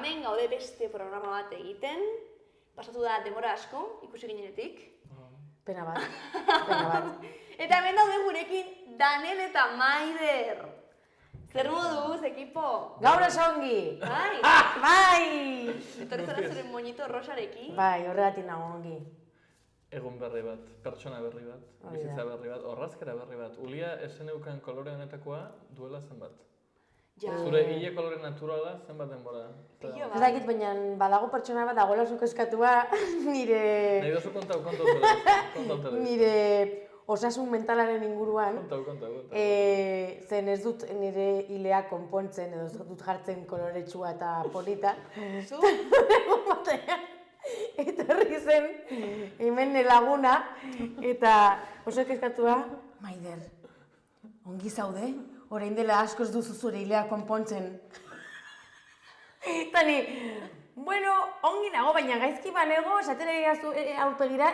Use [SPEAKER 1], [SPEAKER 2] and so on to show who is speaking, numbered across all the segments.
[SPEAKER 1] hemen gaude beste programa bat egiten. Pasatu da denbora asko, ikusi ginenetik.
[SPEAKER 2] Pena bat.
[SPEAKER 1] Eta hemen daude gurekin Daniel eta Maider. Zer moduz, ekipo?
[SPEAKER 2] Gaur oso ongi!
[SPEAKER 1] Bai!
[SPEAKER 2] Bai!
[SPEAKER 1] Etorri zara zure moñito rosarekin.
[SPEAKER 2] Bai, horregatik nago ongi.
[SPEAKER 3] Egun berri bat, pertsona berri bat, bizitza berri bat, orrazkera berri bat. Ulia esen euken kolore honetakoa duela zenbat.
[SPEAKER 1] Ja.
[SPEAKER 3] Zure hile kolore naturala zenbat denbora.
[SPEAKER 2] Ez dakit, baina badago pertsona bat dagoela zuk eskatua nire...
[SPEAKER 3] Nahi dozu kontau
[SPEAKER 2] nire osasun mentalaren inguruan.
[SPEAKER 3] Kontau.
[SPEAKER 2] Zen ez dut nire hilea konpontzen edo ez dut jartzen koloretsua eta polita.
[SPEAKER 1] Zu?
[SPEAKER 2] Etorri zen hemen laguna eta oso eskatua, Maider, ongi zaude? Orain dela asko ez duzu zure hilea konpontzen. Eta ni, bueno, ongi nago, baina gaizki banego, esatera egiazu aurpegira,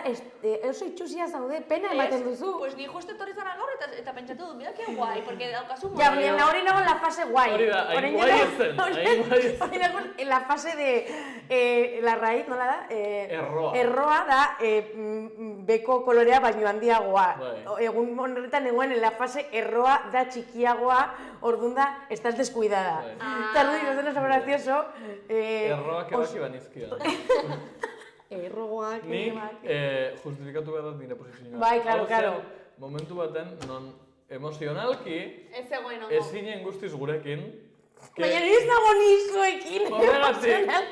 [SPEAKER 2] oso itxusia zaude, pena ematen duzu.
[SPEAKER 1] Pues ni justo etorri zara gaur eta pentsatu dut, mira que guai, porque daukazu
[SPEAKER 2] Ja, baina hori nago en la fase guai.
[SPEAKER 3] Hori da, hain guai ezen,
[SPEAKER 2] Hori nago en la fase de, la raíz, nola da?
[SPEAKER 3] Erroa.
[SPEAKER 2] Erroa da, beko kolorea baino handiagoa.
[SPEAKER 3] Bai.
[SPEAKER 2] Egun horretan egoen en la fase erroa da txikiagoa, orduan da, estás descuidada. Eta orduan, ez dena oso gracioso.
[SPEAKER 3] Erroak ebaki banizkia.
[SPEAKER 2] Erroak,
[SPEAKER 3] Nik justifikatu behar dut nire posizioa.
[SPEAKER 2] Bai, claro.
[SPEAKER 3] Momentu baten, non emozionalki,
[SPEAKER 1] Ez zegoen ongo.
[SPEAKER 3] ez ginen guztiz gurekin.
[SPEAKER 2] Baina ni ez nago ni zuekin.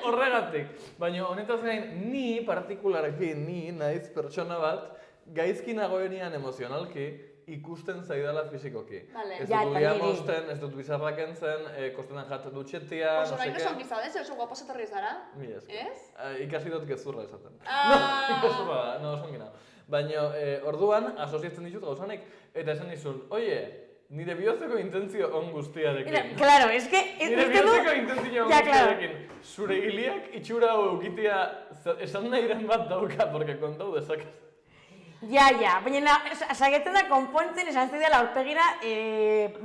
[SPEAKER 3] Horregatik. Baina honetaz gain, ni partikularki, ni naiz pertsona bat, gaizki nagoenean emozionalki, ikusten zaidala fizikoki.
[SPEAKER 1] Vale.
[SPEAKER 3] Ez
[SPEAKER 2] Ja,
[SPEAKER 3] dut
[SPEAKER 2] eta
[SPEAKER 3] ulia
[SPEAKER 2] niri.
[SPEAKER 3] mosten, ez dut bizarrak entzen, kostenan jat dutxetia,
[SPEAKER 1] Oso nahi oso ongi zaude, oso guapo etorri zara.
[SPEAKER 3] Mila esker.
[SPEAKER 1] Ez?
[SPEAKER 3] Ikasi dut gezurra esaten.
[SPEAKER 1] Ah.
[SPEAKER 3] Gezurra da, no, oso ongi nago. Baina orduan, asoziatzen ditut gauzanek, eta esan nizun, oie, nire bihotzeko intentzio on guztiarekin.
[SPEAKER 2] Claro, es que...
[SPEAKER 3] Nire bihotzeko intentzio on
[SPEAKER 2] Ja, claro.
[SPEAKER 3] guztiarekin. Zure hiliak itxura hau eukitia esan nahiren bat dauka, porque kontau dezakez.
[SPEAKER 2] Ja, baina saiatzen da konpontzen esan zidea aurpegira,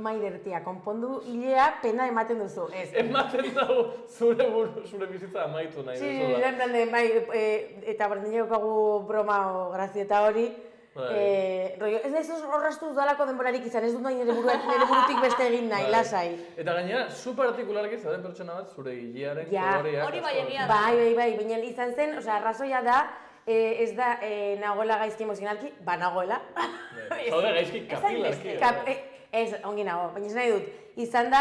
[SPEAKER 2] Maider, tia, konpondu hilea pena ematen duzu, ez.
[SPEAKER 3] Ematen dago zure bizitza amaitu nahi
[SPEAKER 2] Sí,
[SPEAKER 3] duzu da.
[SPEAKER 2] en plan de, bai, eta berdin daukagu broma o grazieta hori. Rollo, ez naiz horraztu dudalako denborarik izan, ez dut nahi nire burutik beste egin nahi, lasai.
[SPEAKER 3] Eta gainera, zu partikularki zaren pertsona bat zure hilearen koloreak.
[SPEAKER 1] Hori bai egia da.
[SPEAKER 2] Bai, baina izan zen, arrazoia da, ez da nagoela gaizki emozionalki, nagoela.
[SPEAKER 3] Zaude gaizki kapilarki.
[SPEAKER 2] Ez, ongi nago, baina ez nahi dut. Izan da,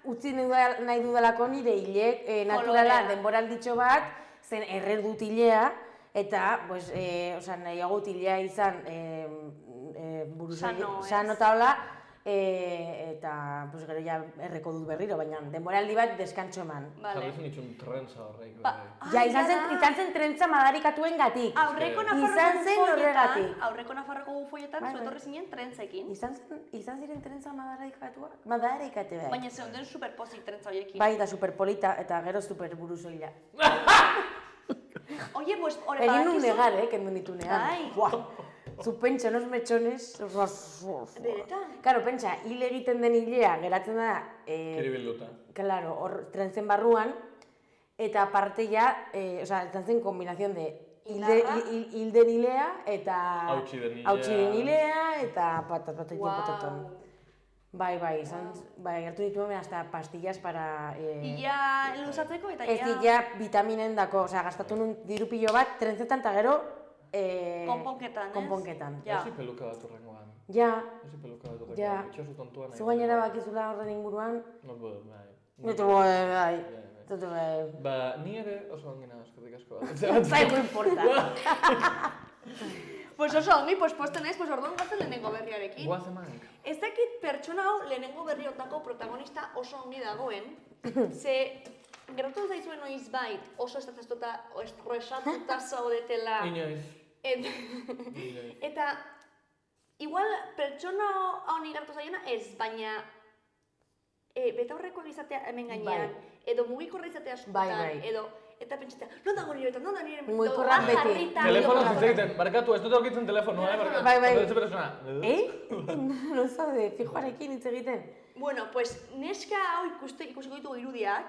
[SPEAKER 2] utzi nahi dudalako nire hilek naturala denboralditxo bat, zen errer dut hilea, eta, nahiago hilea izan sano taula, eta gero ja erreko dut berriro, baina denboraldi bat deskantxo eman.
[SPEAKER 3] Jarrizen itxun trentza horreik.
[SPEAKER 2] Ja, izan zen trentza madarikatuen gatik.
[SPEAKER 1] Aurreko Nafarroko bufoietan, zuetorri zinen trentzekin.
[SPEAKER 2] Izan ziren trentza madarikate behar.
[SPEAKER 1] Baina zeunden superpozik trentza horiekin.
[SPEAKER 2] Bai, eta superpolita, eta gero superburuzoila.
[SPEAKER 1] Oye, pues, hori
[SPEAKER 2] egin nun negar, kendu nitunean.
[SPEAKER 1] Bai.
[SPEAKER 2] Zu pentsa, nos mechones...
[SPEAKER 1] Beretan?
[SPEAKER 2] Karo, pentsa, hil egiten den hilea, geratzen da...
[SPEAKER 3] Kiribilduta.
[SPEAKER 2] Claro, hor trentzen barruan, eta aparte ja, izan zen kombinazion de hil den hilea, eta...
[SPEAKER 3] Hautsi den
[SPEAKER 2] hilea, eta pataton. Bai, gertu dituen hasta pastillas para...
[SPEAKER 1] Ia luzatzeko eta
[SPEAKER 2] ez dira vitaminen dako, gastatu nun diru pilo bat, trentzetan eta gero... Konponketan,
[SPEAKER 1] ez?
[SPEAKER 3] Ezi peluka bat horrengoan.
[SPEAKER 2] Ja.
[SPEAKER 3] Ezi peluka bat horrengoan, itxosu tontua nahi.
[SPEAKER 2] Zu gainera bakizula horren inguruan?
[SPEAKER 3] Bai.
[SPEAKER 2] Bai.
[SPEAKER 3] Ba, ni ere oso ongina eskerrik asko bat.
[SPEAKER 2] Zaigu importa.
[SPEAKER 1] Pues oso ongi, posten naiz, orduan gazen lehenengo berriarekin.
[SPEAKER 3] Guazemank.
[SPEAKER 1] Ez dakit pertsona hau lehenengo berriotako protagonista oso ongi dagoen, ze geratu zaizuen noizbait oso estresatuta zaudetela.
[SPEAKER 3] Inoiz.
[SPEAKER 1] Eta, igual pertsona honi geratu zaiona ez, baina betaurreko izatea hemen gainean, edo mugikorra izatea askotan, edo eta pentsatea, non dago niretan, non da nire...
[SPEAKER 2] Mugikorran beti.
[SPEAKER 3] Telefono zitzeiten, barkatu, ez dut aurkitzen telefonoa, barkatu.
[SPEAKER 2] Bai. No zaude, fijoarekin hitz egiten.
[SPEAKER 1] Bueno, pues neska hau ikusiko ditugu irudiak,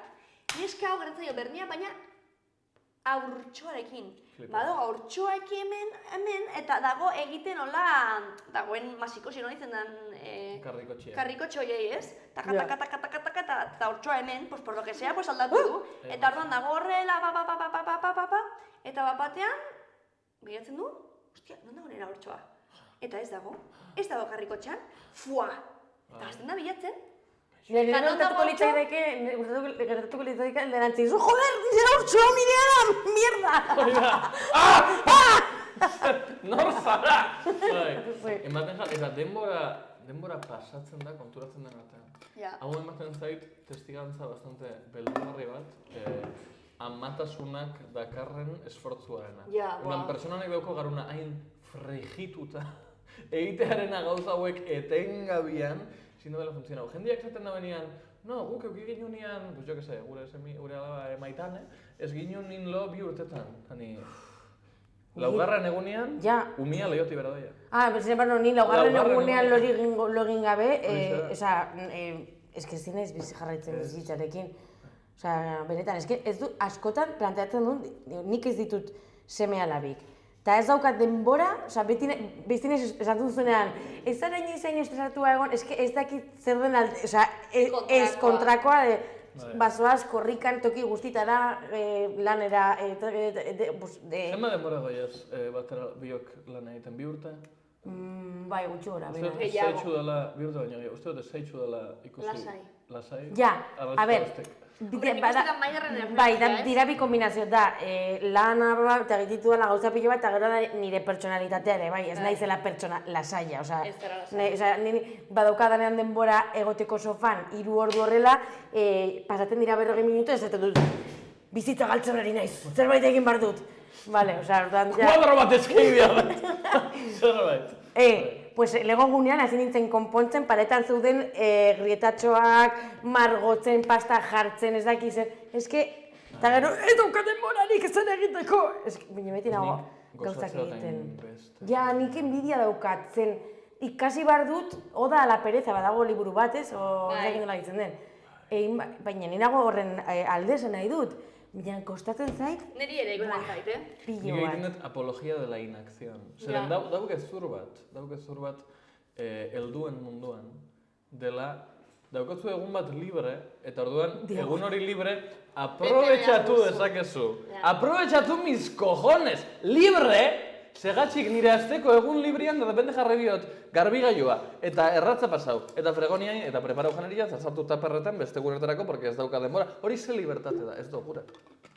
[SPEAKER 1] neska hau geratzen zaio bermea, baina haurtxoarekin.
[SPEAKER 3] Flipa.
[SPEAKER 1] Bado, haurtxoarekin hemen, eta dago egiten hola, dagoen masikosi nola izan den...
[SPEAKER 3] Karrikotxea.
[SPEAKER 1] Karrikotxoiei, ez? Taka, taka, taka, taka, taka, eta haurtxoa hemen, pues por lo que sea, pues aldatu du. Eta orduan dago horrela, eta batean, begiratzen du, ostia, non dago nera haurtxoa? Eta ez dago karrikotxean, fua! Eta hasten da bilatzen.
[SPEAKER 2] Gertatuko litzaideke alderantziz, joder, nire haurtxoa mirean, mierda!
[SPEAKER 3] Nor zara! Ematen jat, eta denbora pasatzen da, konturatzen den artean.
[SPEAKER 1] Ja.
[SPEAKER 3] Hau ematen zait, testigantza bastante beldurgarri bat, amatasunak dakarren esfortzuarena.
[SPEAKER 1] Ja,
[SPEAKER 3] Pertsonanek dauko garuna hain frigituta, egitearena gauza hauek etengabian, ezin dela funtzionau. Jendeak zaten da benean, no, guk euki ginunean, pues jo que se, gure alaba emaitan, ez ginun lo 2 urtetan. Hani, laugarren egunean, umia lehioti bera doia.
[SPEAKER 2] Sin embargo, ni laugarren egunean lo egin gabe, eske ezin naiz bizi jarraitzen bizitzarekin. Benetan, ez du askotan planteatzen dut, nik ez ditut seme alabik. Eta ez daukat denbora, beti naiz esaten zuzenean, ez zara inoizain estresatua egon, ez dakit zer den ez kontrakoa, bazoaz, korrikan, toki guztitara, lanera,
[SPEAKER 3] Zenba denbora goiaz batera biok lan egiten, 2 urte?
[SPEAKER 2] Bai, gutxi gora, bera.
[SPEAKER 3] Zaitxu dela, 2 urte baino gehiago, uste dute zaitxu dela ikusi... Lasai?
[SPEAKER 2] Ja, a ber, bai, dira bi kombinazio da, lana eta egititu dela gauza pilo bat, eta gero da nire pertsonalitatea ere, bai, ez naizela pertsona lasaia, badaukadanean denbora egoteko sofan, 3 ordu horrela, pasatzen dira 40 minutu, ez dut, bizitza galtzen ari naiz, zerbait egin behar dut. Vale, orduan ja...
[SPEAKER 3] Kuadro bat eskibia bat! Zerbait.
[SPEAKER 2] Pues lego gunean hasi nintzen konpontzen, paretan zeuden grietatxoak, margotzen, pasta jartzen, ez dakizen. Eske, eta gero, ez daukat denborarik esan egiteko! Baina beti nago gauzak egiten. Ja, nik enbidia daukat, zen ikasi behar dut, oda ala pereza, badago liburu bat, ez? Ez dakit nola ditzen den. Baina ninago horren alde esan nahi dut. Baina, kostatzen zait?
[SPEAKER 1] Neri ere ikusten zait,
[SPEAKER 2] Pillo
[SPEAKER 3] Nik egiten dut apologia de la inacción. Zeren dauke zur bat helduen munduan, dela, daukatzu egun bat libre, eta orduan egun hori libre aprobetxatu dezakezu. Aprobetxatu mis cojones! Libre! Segatxik nire azteko egun librian, de repente jarri biot garbigailua, eta erratza pasau, eta fregoniain, eta preparau janeria, zarzartu taperretan beste egunetarako, porque ez dauka denbora. Hori ze libertate da, ez dut gure.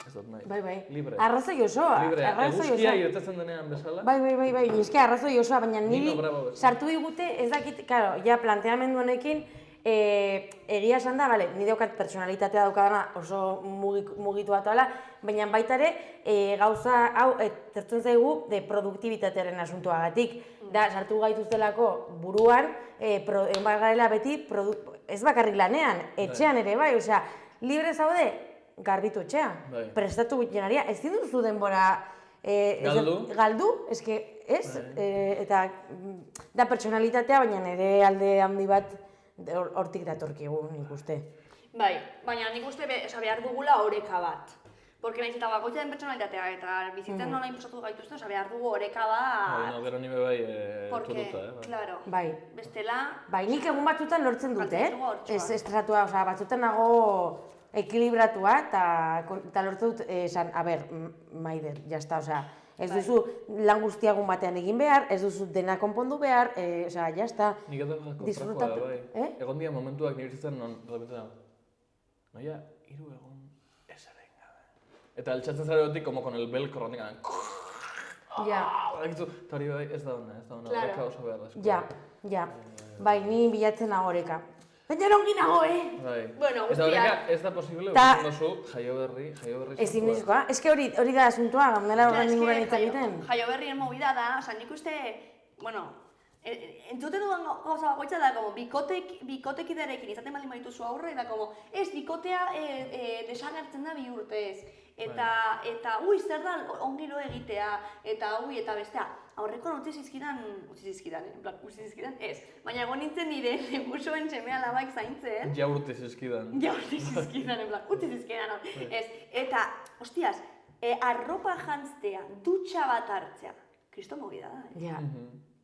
[SPEAKER 3] Ez dut nahi.
[SPEAKER 2] Bai.
[SPEAKER 3] Libre.
[SPEAKER 2] Arrazoi osoa.
[SPEAKER 3] Libre, eguzkia irtetzen denean bezala.
[SPEAKER 2] Bai, eske arrazoi osoa, baina niri sartu digute, ez dakit, karo, ja planteamendu honekin, egia esan da, ni daukat personalitatea daukadana oso mugitu bat ala, baina baita ere gauza hau zertzen zaigu produktibitatearen asuntuagatik. Da, sartu gaituztelako buruan, garela beti, ez bakarrik lanean, etxean ere bai, osea, libre zaude, garbitu etxea, prestatu jenaria, ez duzu denbora galdu, eske ez, eta da personalitatea, baina nire alde handi bat hortik datorkigu nik uste.
[SPEAKER 1] Bai, baina nik uste behar dugula oreka bat. Porque nahiz eta bakoitza den pertsonalitatea eta bizitzen nola inposatu gaituzten, behar dugu oreka bat.
[SPEAKER 3] Gero nire bai turuta,
[SPEAKER 1] Claro, bestela...
[SPEAKER 2] Bai, nik egun batzutan lortzen dut, ez estresatua, batzutan nago ekilibratua eta lortzen dut esan, a ber, maider, jazta, ez duzu lan guztiagun batean egin behar, ez duzu dena konpondu behar, jazta,
[SPEAKER 3] disfrutatu. Egon dia momentuak nire bizitzen non, noia, 3 egon ez ere ingabe. Eta altxatzen zara gotik, como con el velcro, hondik
[SPEAKER 2] Ja.
[SPEAKER 3] Eta hori bai ez da ona, horreka oso behar da.
[SPEAKER 2] Ja, bai, ni bilatzen nago oreka. Baina nongi nago,
[SPEAKER 1] Bueno,
[SPEAKER 3] eta horreka ez da posible usten dozu jaio berri
[SPEAKER 2] ezin nizkoa, eske hori da asuntua, gamdela horren inguruan hitz egiten.
[SPEAKER 1] Jaio berrien movida da, nik uste, bueno, entzuten dudan gauza bakoitza da, como, bikotekidearekin izaten baldin badituzu aurre, da, como, ez, bikotea desagertzen da 2 urtez. eta zer da ongilo egitea, eta eta bestea. Aurrekoan utzi zizkidan, ez. Baina egon nintzen nire lehengusoen seme-alabak zaintzen.
[SPEAKER 3] Jaurte zizkidan.
[SPEAKER 1] Jaurte zizkidan, utzi zizkidan, ez. Eta, hostias, arropa jantztea, dutxa bat hartzea. Kristo movida da,
[SPEAKER 2] Ja.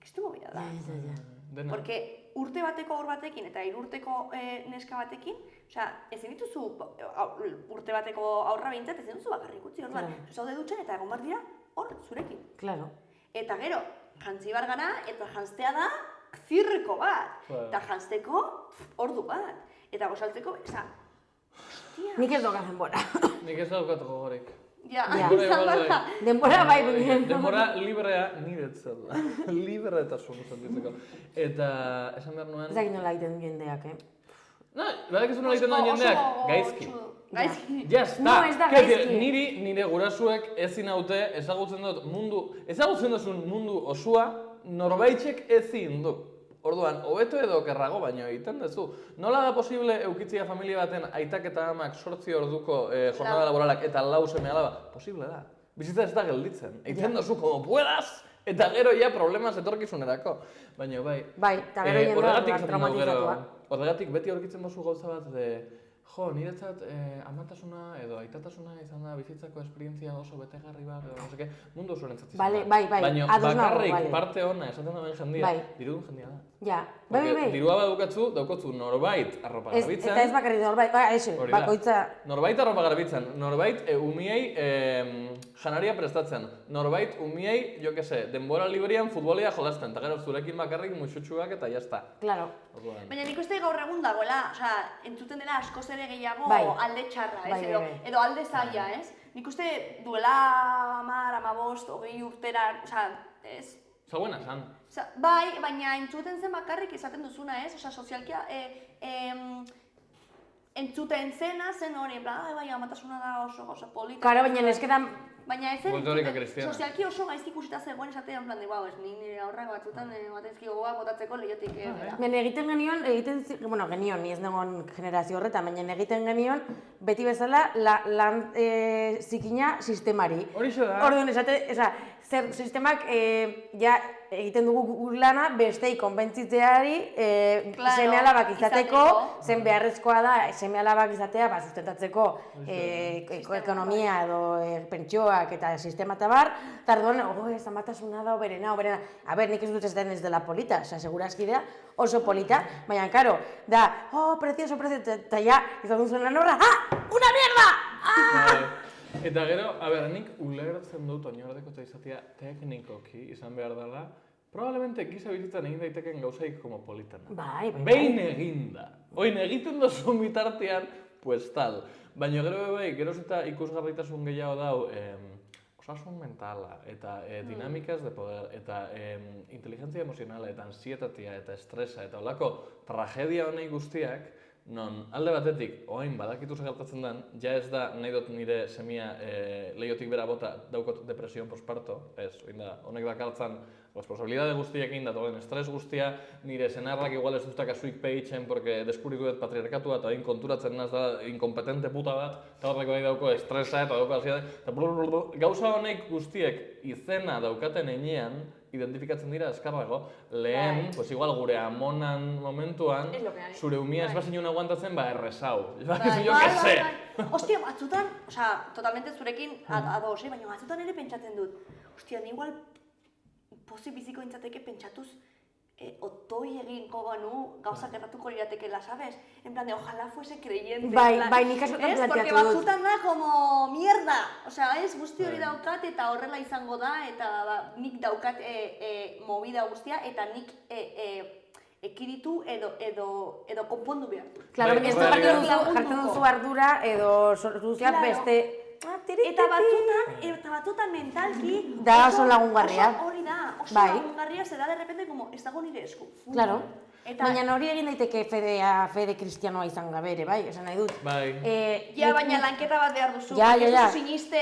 [SPEAKER 1] Kristo movida da.
[SPEAKER 3] Dena.
[SPEAKER 1] Porque urte bateko haur batekin eta 3 urteko neska batekin, ezin dituzu urte bateko aurra behintzat, ezin duzu bakarrik utzi, orduan, zaude dutxan eta egon behar dira hor zurekin.
[SPEAKER 2] Claro.
[SPEAKER 1] Eta gero, jantzi bar gara, eta jantztea da zirriko bat. Eta jantzteko ordu bat. Eta gozaltzeko, hostia.
[SPEAKER 2] Nik ez doka denbora.
[SPEAKER 3] Nik ez daukat gogorik.
[SPEAKER 1] Ja,
[SPEAKER 3] izan
[SPEAKER 1] da.
[SPEAKER 2] Denbora bai, baina.
[SPEAKER 3] Denbora librea niretzat da. Libretasun sentitzeko. Eta esan behar nuen...
[SPEAKER 2] Ez dakit nola egiten du jendeak,
[SPEAKER 3] Badak ez nola egiten duen jendeak, gaizki.
[SPEAKER 1] Gaizki.
[SPEAKER 3] Ja, está.
[SPEAKER 2] No, ez da gaizki.
[SPEAKER 3] Nire gurasuek ezin haute ezagutzen duzun mundu osua norbaitzek ezin du. Orduan, hobeto edo okerrago baino egiten duzu. Nola da posible eukitzia familia baten aitak eta amak 8 orduko jornada laboralak eta 4 seme-alaba? Posible da. Bizitza ez da gelditzen. Egiten duzu como puedas eta gero ja problemas etorkizunerako. Baina bai.
[SPEAKER 2] Bai, eta gero jendea traumatizatua.
[SPEAKER 3] Horregatik beti aurkitzen duzu gauza bat niretzat amatasuna edo aitatasuna izan da bizitzako esperientzia oso betegarri bat edo no seke, mundu osorentzat izan da.
[SPEAKER 2] Bai,
[SPEAKER 3] baina bakarrik parte ona esaten duen jendia, dirudun jendia da.
[SPEAKER 2] Ja, bai.
[SPEAKER 3] Dirua daukotzu norbait arropa garbitzen.
[SPEAKER 2] Eta ez bakarrik norbait, bakoitza.
[SPEAKER 3] Norbait arropa garbitzen, norbait umiei janaria prestatzen, norbait umiei, jo que se, denbora librean futbolia jolasten, eta gero zurekin bakarrik muxutxuak eta jazta.
[SPEAKER 2] Claro.
[SPEAKER 1] Baina nik uste gaur egun dagoela, entzuten dela askoz ere gehiago alde txarra, edo alde zaila, ez? Nik uste duela 10, 15, 20 urtera, ez?
[SPEAKER 3] Zagoena, san.
[SPEAKER 1] Bai, baina entzuten zen bakarrik izaten duzuna, ez? Sozialkia, entzuten zena zen hori, bai, amatasuna da oso polita.
[SPEAKER 2] Karo, baina nesketan...
[SPEAKER 1] Baina ez zen, sozialki oso gaizki ikusita zegoen esatean plan de, ez nire aurrak batzutan batezki gogoa botatzeko lehiotik gara.
[SPEAKER 2] Baina egiten genion, ni ez negon generazio horretan, baina egiten genion, beti bezala, lan zikina sistemari.
[SPEAKER 3] Horixe da.
[SPEAKER 2] Orduan, zer sistemak ja egiten dugu lana bestei konbentzitzeari seme-alabak izateko, zen beharrezkoa da seme-alabak izatea sustentatzeko ekonomia edo pentsioak eta sistema eta bar, eta orduan, ez amatasuna da, oberena. A ber, nik ez dut ez denez dela polita, segurazki da, oso polita, baina, karo, da, precioso, eta ja, izan duzuen lan horra, una mierda!
[SPEAKER 3] Eta gero, nik ulertzen dut oinordeko eta izatea teknikoki izan behar dela, probablemente giza bizitzan egin daiteken gauzaik como politena.
[SPEAKER 2] Bai.
[SPEAKER 3] Behin eginda. Oin egiten duzun bitartean, pues tal. Baina gero geroz eta ikusgarritasun gehiago dau, osasun mentala, eta dinamikaz de poder, eta inteligentzia emozionala, eta ansietatea, eta estresa, eta holako tragedia honei guztiak, non alde batetik, oain badakitu gertatzen den, ja ez da nahi dut nire semia lehiotik bera bota daukot depresioan postparto, ez, honek dakartzan responsabilidade guztiekin, datoren estres guztia, nire senarrak igual ez duztak asuik peitzen, porque deskuritu dut patriarkatua, eta hain konturatzen naz da inkompetente puta bat, eta horreko nahi dauko estresa, eta dauko ansiedade, eta gauza honek guztiek izena daukaten enean, identifikatzen dira eskarrago, lehen, pues igual gure amonan momentuan, zure umia ez bazinun aguantatzen, erresau. Jo que se.
[SPEAKER 1] Ostia, batzutan, totalmente zurekin ados, baina batzutan ere pentsatzen dut. Ostia, ni igual pozik biziko intzateke pentsatuz otoi eginko banu gauzak erratuko liratekela, ¿sabes? En plan de, ojalá fuese creyente.
[SPEAKER 2] Bai, nik askotan planteatu dut.
[SPEAKER 1] Porque batzutan da como mierda. Ez guzti hori daukat eta horrela izango da, eta nik daukat movida guztia, eta nik ekiritu edo konpondu behar du.
[SPEAKER 2] Claro, baina ez da jartzen duzu ardura edo soluzioa beste...
[SPEAKER 1] Eta batzutan mentalki...
[SPEAKER 2] Da oso lagungarria.
[SPEAKER 1] Hori da, oso lagungarria, se da de repente como, ez dago nire esku.
[SPEAKER 2] Claro. Baina hori egin daiteke fede kristianoa izan gabe ere, bai? Esan nahi dut.
[SPEAKER 3] Bai.
[SPEAKER 1] Ja, baina lanketa bat behar duzu.
[SPEAKER 2] Ja.
[SPEAKER 1] Ez duzu siniste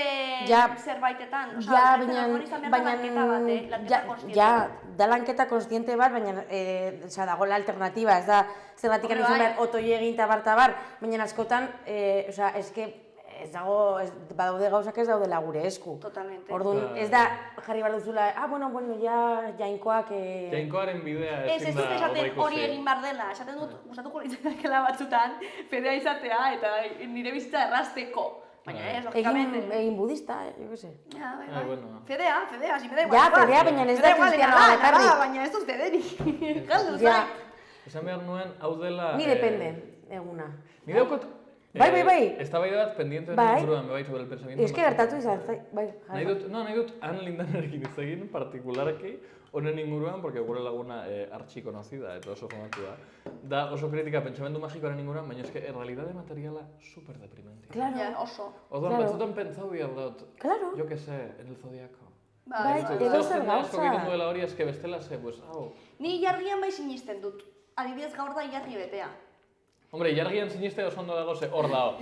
[SPEAKER 1] zerbaitetan.
[SPEAKER 2] Ja, da lanketa konstiente bat, baina dagoela alternatiba, ez da zerbatik izan behar otoi egin tabar, baina askotan, eske ez dago, badaude gauzak ez daudela gure esku.
[SPEAKER 1] Totalmente.
[SPEAKER 2] Orduan, ez da jarri behar duzula, bueno, ja, jainkoak...
[SPEAKER 3] Jainkoaren bidea
[SPEAKER 1] Ez
[SPEAKER 3] ezin
[SPEAKER 1] dut
[SPEAKER 3] da
[SPEAKER 1] esaten
[SPEAKER 3] aurreikusi.
[SPEAKER 1] hori egin behar dela, esaten dut, gustatuko litzatekeela batzutan, fedea izatea eta nire bizitza errazteko. Baina ez, logikamente.
[SPEAKER 2] Egin budista, jo que se.
[SPEAKER 1] Ja, bai,
[SPEAKER 3] Ah,
[SPEAKER 1] bai.
[SPEAKER 3] bueno.
[SPEAKER 1] Fedea, si me da igual.
[SPEAKER 2] Ja, fedea, baina ez da kristianoa bakarrik.
[SPEAKER 1] Baina ez dut federik. Galdu,
[SPEAKER 2] Ja,
[SPEAKER 1] zai.
[SPEAKER 3] Esan behar nuen, hau dela...
[SPEAKER 2] ni depende, eguna.
[SPEAKER 3] Ni daukot...
[SPEAKER 2] Bai.
[SPEAKER 3] Eztabaida bat pendiente den
[SPEAKER 2] Bai.
[SPEAKER 3] inguruan, bai, sobre el pensamiento.
[SPEAKER 2] Ez que gertatu izan, bai.
[SPEAKER 3] Nahi dut Han Lindanarekin hitz egin, partikularki, honen inguruan, porque gure laguna archi conocida eta oso famatua. Da oso kritika pentsamendu magikoaren inguruan, baina eske realidade materiala super deprimente.
[SPEAKER 2] Claro.
[SPEAKER 1] Ja, oso.
[SPEAKER 3] Orduan,
[SPEAKER 2] Claro.
[SPEAKER 3] batzutan pentsau behar dut,
[SPEAKER 2] Claro.
[SPEAKER 3] yo que sé, en el zodiaco.
[SPEAKER 2] Bai,
[SPEAKER 1] bai,
[SPEAKER 2] edo zer
[SPEAKER 3] Jende asko
[SPEAKER 2] gauza.
[SPEAKER 3] egiten duela hori, eske bestela ze, pues, hau.
[SPEAKER 1] Ni jarrian bai sinisten dut. Adibidez gaur da jarri betea.
[SPEAKER 3] Hombre, jargian siniste oso ondo dago ze hor dao.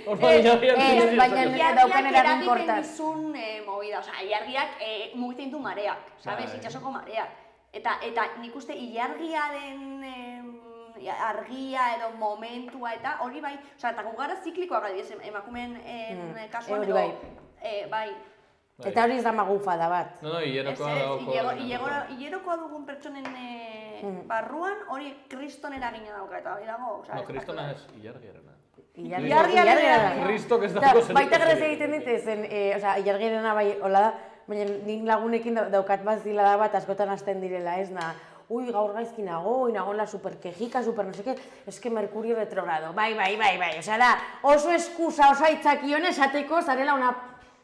[SPEAKER 3] Hor da jargian siniste.
[SPEAKER 2] baina daukan eraginkortaz.
[SPEAKER 1] eragiten dizun movida, osea, ilargiak mugitzen ditu mareak, sabes,
[SPEAKER 3] Bai.
[SPEAKER 1] itsasoko mareak. Eta nik uste ilargiaren argia edo momentua eta hori bai, osea, eta gu gara ziklikoak adibidez emakumeen kasuan
[SPEAKER 2] hori
[SPEAKER 1] edo
[SPEAKER 2] bai.
[SPEAKER 1] bai.
[SPEAKER 2] Eta hori ez da magufada bat.
[SPEAKER 3] No, hilerokoa
[SPEAKER 1] Ez,
[SPEAKER 3] dago.
[SPEAKER 1] hilerokoa dugun pertsonen barruan hori kriston eragina dauka eta hori dago, osea.
[SPEAKER 3] No, kristona ez, ilargiarena.
[SPEAKER 2] Ilargiarena.
[SPEAKER 3] Kristok ez dago zer.
[SPEAKER 2] Baita grez egiten dit zen, ilargiarena bai, hola da, baina nik lagunekin daukat bat zilada bat askotan hasten direla, ez na, gaur gaizki nago, nagoela superkejika, super no seke, eske Mercurio retrogrado, bai, osea da, oso eskusa, oso aitzakion esateko zarela una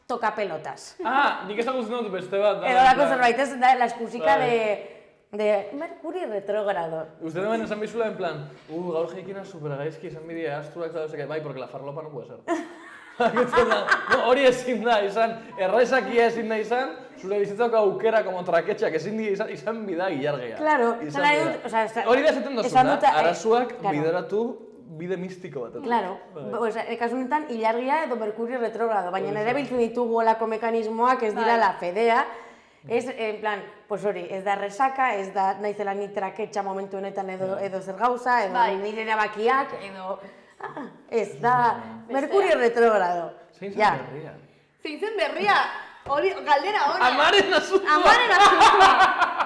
[SPEAKER 2] toca pelotas.
[SPEAKER 3] Nik ez dago dut beste bat.
[SPEAKER 2] Edo dako zerbait, ez da, la eskusika de Mercurio retrogrado.
[SPEAKER 3] Uste duen esan bizula en plan, gaur jeikina supergaizki esan bidea asturak da, bai, porque la farlopa no puede ser. No, hori ezin da izan, erraizakia ezin da izan, zure bizitzako aukera como traketxak ezin da izan bida ilargea.
[SPEAKER 2] Claro,
[SPEAKER 3] hori da esaten dozuna, arazuak bideratu bide mistiko bat.
[SPEAKER 2] Claro, kasu honetan ilargia edo Mercurio retrogrado, baina erabiltzen ditugu olako mekanismoak ez dira la fedea, ez, en plan, pues hori, ez da resaka, ez da naizela ni traketxa momentu honetan edo zer gauza, edo nire erabakiak, edo... Ez da, Mercurio retrogrado.
[SPEAKER 3] Zein zen berria?
[SPEAKER 1] Zein zen berria, hori, galdera hona.
[SPEAKER 3] Amaren asuntua!
[SPEAKER 1] Amaren asuntua!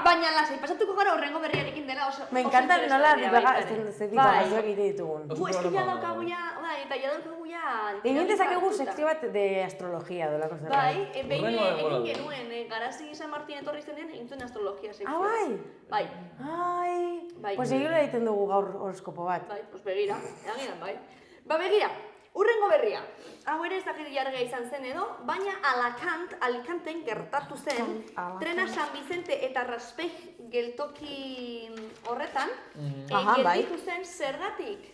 [SPEAKER 1] Baina lasai, pasatuko gara horrengo berriarekin dela oso...
[SPEAKER 2] Me encanta nola divagazioak egite ditugun.
[SPEAKER 1] Es que ya daukagu ya, eta ya daukagu ya...
[SPEAKER 2] Egin dezakegu sekzio bat de astrologia, dolako zerbait.
[SPEAKER 1] Bai, behin egin genuen, Garazi San Martin etorri zenean egin zuen astrologia sekzioa.
[SPEAKER 2] Bai?
[SPEAKER 1] Bai.
[SPEAKER 2] Ai, pues egin egiten dugu gaur horoskopo bat.
[SPEAKER 1] Bai, pues begira, eganean bai. Ba begira, urrengo berria. Hau ere ez dakit jargea izan zen edo, baina Alicanten gertatu zen, trena San Vicente eta Raspej geltoki horretan, gelditu zen zergatik.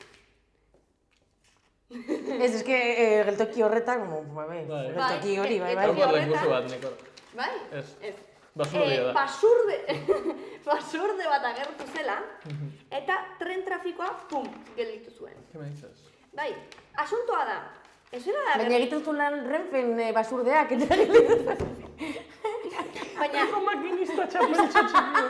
[SPEAKER 2] Ez, eske geltoki horretan, geltoki hori, bai.
[SPEAKER 1] Bai?
[SPEAKER 3] Ez. Basurdia da.
[SPEAKER 1] Basurde bat agertu zela, eta tren trafikoa, pum, gelditu zuen.
[SPEAKER 3] ¿Qué me dices?
[SPEAKER 1] Bai, asuntoa da. Ez zela da...
[SPEAKER 2] Baina egiten zuen lan Renfen basurdeak, eta gelditu.
[SPEAKER 1] Baina...
[SPEAKER 3] Makinista txapeltxo txikio.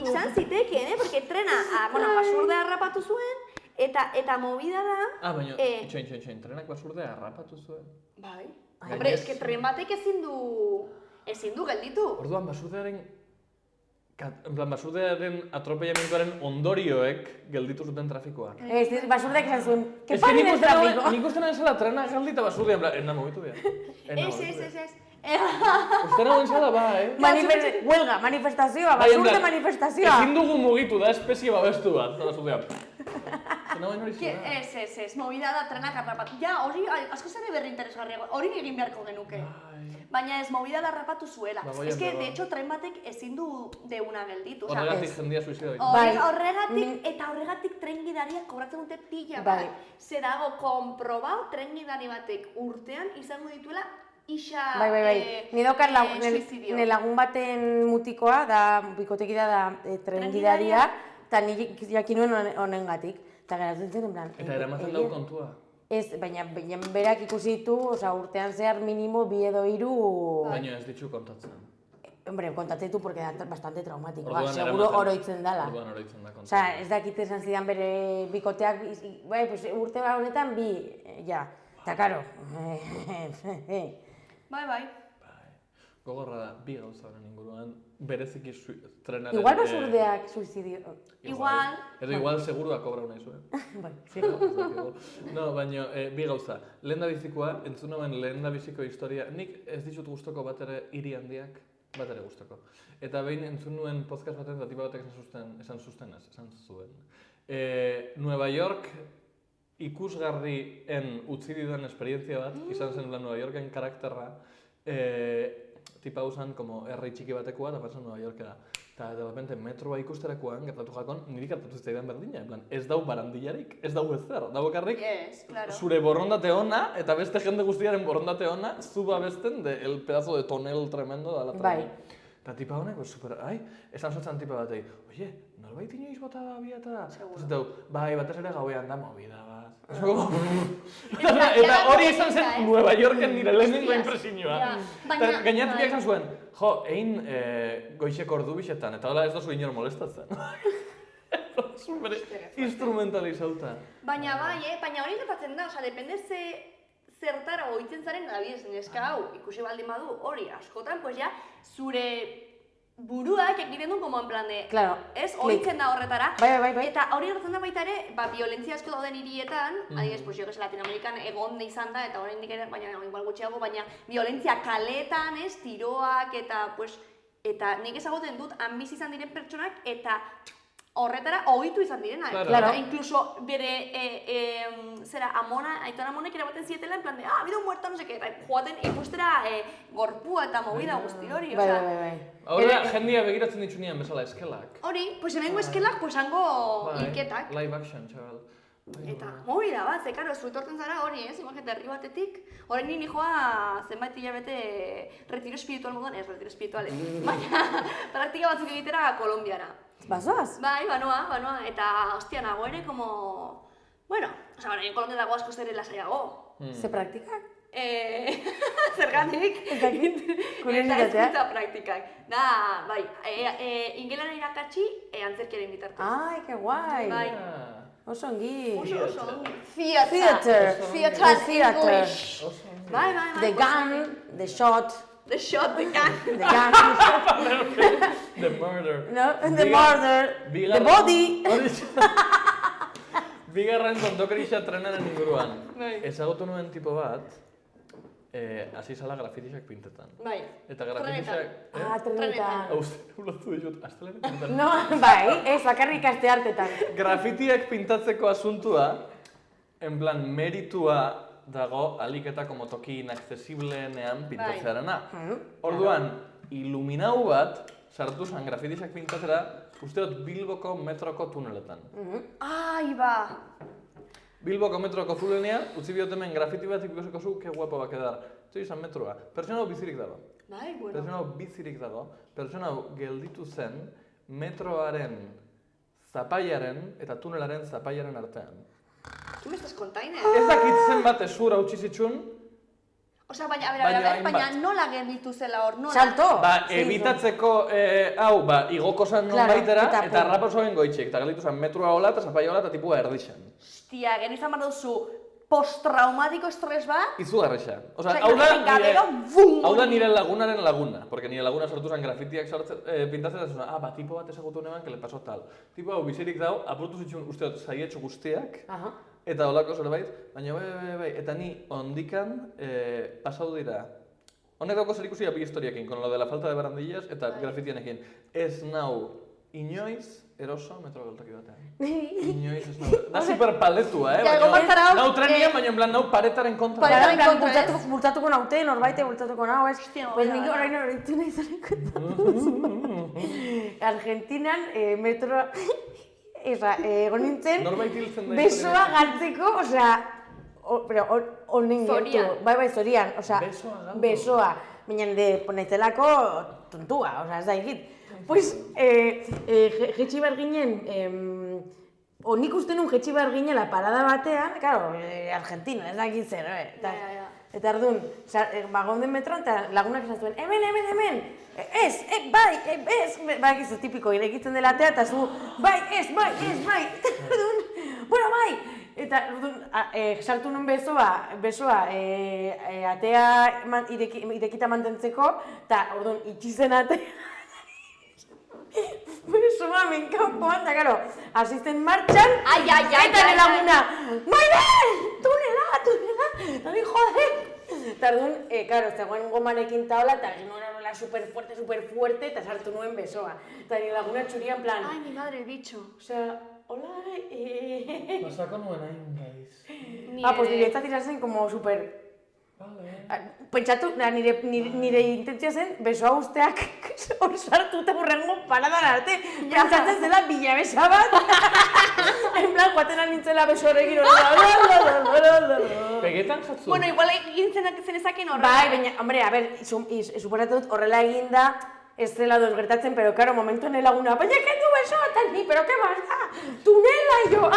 [SPEAKER 1] Izan zitekeen, porque trena, basurdea harrapatu zuen, eta movida da...
[SPEAKER 3] Baina, itxoin, trenak basurdea harrapatu zuen.
[SPEAKER 1] Bai. Hombre, eske tren batek ezin du gelditu.
[SPEAKER 3] Orduan, basurdearen atropellamentuaren ondorioek gelditu zuten trafikoa.
[SPEAKER 2] Ez, basurdeak izan zuen, que
[SPEAKER 3] Ez que
[SPEAKER 2] paren el trafiko.
[SPEAKER 3] nik uste nahen zela trena geldita basurdea, en plan, ena mogitu behar.
[SPEAKER 1] Ez.
[SPEAKER 3] Uste nahen zela,
[SPEAKER 2] Huelga, manifestazioa, basurde manifestazioa.
[SPEAKER 3] Ezin dugu mugitu da espezie babestu bat, basurdea.
[SPEAKER 1] Ez, movida da trenak harrapatu. Ja, hori, asko zer berri interesgarriago, hori egin beharko genuke. Baina ez movida da harrapatu zuela. Ez que, de hecho, tren batek ezin du deuna gelditu.
[SPEAKER 3] Horregatik jendia suizida ditu.
[SPEAKER 1] Horregatik tren gidariak kobratzen dute pila bat. Zer dago, konprobau tren gidari batek urtean izango dituela isa
[SPEAKER 2] Ni daukat
[SPEAKER 1] suizidio.
[SPEAKER 2] nire lagun baten mutikoa, bikoteki da tren gidaria, eta nik jakinuen honengatik. Eta geratzen zen, en plan...
[SPEAKER 3] Eta eramaten dau kontua.
[SPEAKER 2] Ez, baina berak ikusi ditu, urtean zehar minimo 2 edo 3...
[SPEAKER 3] Baina ez ditzu kontatzen.
[SPEAKER 2] Hombre, kontatzen ditu porque da bastante traumático,
[SPEAKER 3] seguro
[SPEAKER 2] oroitzen dela.
[SPEAKER 3] Orduan oroitzen da kontatzen.
[SPEAKER 2] Osea, ez dakit esan zidan bere bikoteak, urte honetan 2, ja. Eta, karo,
[SPEAKER 1] Bai.
[SPEAKER 3] Gogorra da, bi gauza horren inguruan, bereziki trenaren...
[SPEAKER 2] igual basurdeak suizidio.
[SPEAKER 1] Igual.
[SPEAKER 3] Edo igual segurua kobra unai zuen.
[SPEAKER 2] Bai,
[SPEAKER 3] No, baina bi gauza. Lehen da bizikoa, entzun nauen lehen da biziko historia, nik ez ditut gustoko bat ere hiri handiak, bat ere gustoko. Eta behin entzun nuen podcast baten eta tipa batek esan zuen. Nueva York ikusgarrien utzi didan esperientzia bat, izan zen Nueva Yorken karakterra, tipa usan como herri txiki batekoa eta pasan Nueva Yorkera. Eta de repente metroa ikusterakoan gertatu jakon, niri gertatu zitzaidan berdina, en plan, ez dau barandillarik, ez dau ezer, dau bakarrik
[SPEAKER 1] claro.
[SPEAKER 3] Zure borrondate ona eta beste jende guztiaren borondate ona, zu babesten el pedazo de tonel tremendo da la
[SPEAKER 2] Bai.
[SPEAKER 3] Eta tipa honek, super, esan zotzen tipa batei, oye, norbait inoiz bota da biata? Seguro. Bai, batez ere gauean da movida bat. Eta hori izan zen Nueva Yorken nire lehenengo impresioa. Gainatziak esan zuen, egin goixeko ordu bixetan, eta hola ez dozu inor molestatzen. Super instrumentalizauta.
[SPEAKER 1] Baina baina hori gertatzen da, depende zertara ohitzen zaren adibidez neska hau ikusi baldin badu hori askotan, pues ya zure buruak egiten du como en plan de,
[SPEAKER 2] claro,
[SPEAKER 1] ez ohitzen da horretara.
[SPEAKER 2] Bai.
[SPEAKER 1] Eta hori gertatzen da baita ere, violentzia asko dauden hirietan, adibidez, pues yo que sé, Latinoamerikan egon izan da eta oraindik ere, baina igual gutxiago, baina violentzia kaletan, ez, tiroak eta pues eta nik ezagutzen dut han bizi izan diren pertsonak eta horretara ohitu izan direna.
[SPEAKER 2] Claro.
[SPEAKER 1] Incluso bere Aiton Amonek erabaten zietela en plan de, habido un muerto, no sé qué, eta joaten ikustera gorpua eta movida guzti hori,
[SPEAKER 2] Bai.
[SPEAKER 3] Horra, jendia begiratzen ditzunean bezala eskelak.
[SPEAKER 1] Hori, pues hemengo eskelak, pues hango hilketak.
[SPEAKER 3] Live action, txabal.
[SPEAKER 1] Eta movida bat, ze karo, zuetortzen zara hori, ez? Imagete, herri batetik. Horren nini joa zenbait hilabete retiro espiritual moduan, ez retiro espiritual, baina praktika batzuk egitera Kolombiara.
[SPEAKER 2] Bazoaz?
[SPEAKER 1] Bai, banoa, eta hostia, nago ere, como... Bueno, en Kolombia dago asko ere lasaiago.
[SPEAKER 2] Ze praktikak?
[SPEAKER 1] Zergatik.
[SPEAKER 2] Kuriositatea.
[SPEAKER 1] Eta ezkuntza praktikak. Da, bai, ingelera irakatsi antzerkiaren bitartez.
[SPEAKER 2] Ai, que guai.
[SPEAKER 1] Bai.
[SPEAKER 2] Oso ongi.
[SPEAKER 1] Oso.
[SPEAKER 2] Theater.
[SPEAKER 1] English. Bai.
[SPEAKER 2] The gun, the shot.
[SPEAKER 1] The shot, the gun.
[SPEAKER 2] The gun.
[SPEAKER 3] The murder.
[SPEAKER 2] No, the murder. The body.
[SPEAKER 3] Bigarren tontokerisa trenaren inguruan. Ezagutu nuen tipo bat, hasi zala grafitixak pintetan.
[SPEAKER 1] Bai.
[SPEAKER 3] Eta grafitixak...
[SPEAKER 2] Trenetan.
[SPEAKER 3] Ulotu ditut, astelenek pintetan.
[SPEAKER 2] No, bai, ez, bakarrik aste hartetan.
[SPEAKER 3] Grafitiak pintatzeko asuntua, en plan, meritua dago aliketa como toki inaccesibleenean pintatzearena. Orduan, iluminau bat, sartu zen grafitixak pintatzera, usteot Bilboko metroko tuneletan.
[SPEAKER 1] Ai, ba!
[SPEAKER 3] Bilboko metroko tunelenean, utzi biotemen grafiti bat ikusiko zu, que guapo va quedar. Zoi izan metroa. Pertsona hau bizirik dago.
[SPEAKER 1] Bai, bueno.
[SPEAKER 3] Pertsona hau bizirik dago. Pertsona hau gelditu zen metroaren zapaiaren eta tunelaren zapaiaren artean.
[SPEAKER 1] ¿Qué me estás contando?
[SPEAKER 3] Ez dakit zenbat esur hautsi zitsun.
[SPEAKER 1] Osea, baina nola gelditu zela hor, nola?
[SPEAKER 2] Salto!
[SPEAKER 3] Ebitatzeko hau, igoko zen nonbaitera eta harrapa zoen goitxik. Eta gelditu zen metroa hola eta zapaia hola eta tipua erdixen.
[SPEAKER 1] Hostia, gero izan behar duzu postraumatiko estres bat?
[SPEAKER 3] Izugarrixa.
[SPEAKER 1] Osea, hau
[SPEAKER 3] da nire lagunaren laguna. Porque nire laguna sortu zen grafitiak pintatzen da zuen, tipo bat ezagutu neban, que le pasó tal. Tipo hau bizirik dau, apurtu zituen usteot zaietxo guztiak, eta holako zerbait, baina bai, eta ni ondikan pasau dira. Honek dauko zer ikusia bi historiakin, con lo de la falta de barandillas eta grafitianekin. Ez nau inoiz eroso metro geltoki batean. Inoiz ez nau. Da superpaletua, Nau trenian, baina en plan nau paretaren kontra.
[SPEAKER 2] Paretaren kontra, bultatuko naute, norbaite bultatuko nau, ez? Pues nik orain horretu nahi zareko. Argentinan metroa... egon nintzen, besoa galtzeko, osea, honen gertu. Bai, zorian, osea, besoa. Baina ponetzelako tontua, osea, ez da egit. Pues, jetxi behar ginen, nik uste nun jetxi behar ginela parada batean, claro, Argentina, ez da egit zer, eta ardun, bagonden metroan, eta lagunak esan zuen, hemen, ez, bai, ez, tipiko, irekitzen dela atea, eta zu, bai, ez, bai, bueno, bai, Eta sartu nun besoa atea irekita mantentzeko, eta orduan itxizen atea. Besoa menkanpoan, eta gero, asisten martxan, eta nire laguna, Maide! Tunela! Eta ni jode! Eta orduan, karo, zegoen gomarekin taola, eta gino era superfuerte, eta sartu nuen besoa. Eta nire laguna txuria en plan...
[SPEAKER 1] Ai, mi madre, el bicho.
[SPEAKER 2] Osea, hola,
[SPEAKER 3] Pasako nuen hain gaiz.
[SPEAKER 2] pues nire ez zen como super... Pentsatu, nire intentzia zen, besoa usteak hor sartu eta hurrengo paradan arte. Pentsatzen zela bilabesa bat. En plan, guatena nintzela beso horrekin
[SPEAKER 3] Pegetan jatzu?
[SPEAKER 1] Bueno, igual egin zenezaken horrela.
[SPEAKER 2] Bai, baina, hombre, a ver, suporatut horrela eginda, ez zela dos gertatzen, pero claro, momentuan elaguna, baina kendu besoa, eta ni, pero que más da? Tunela, jo,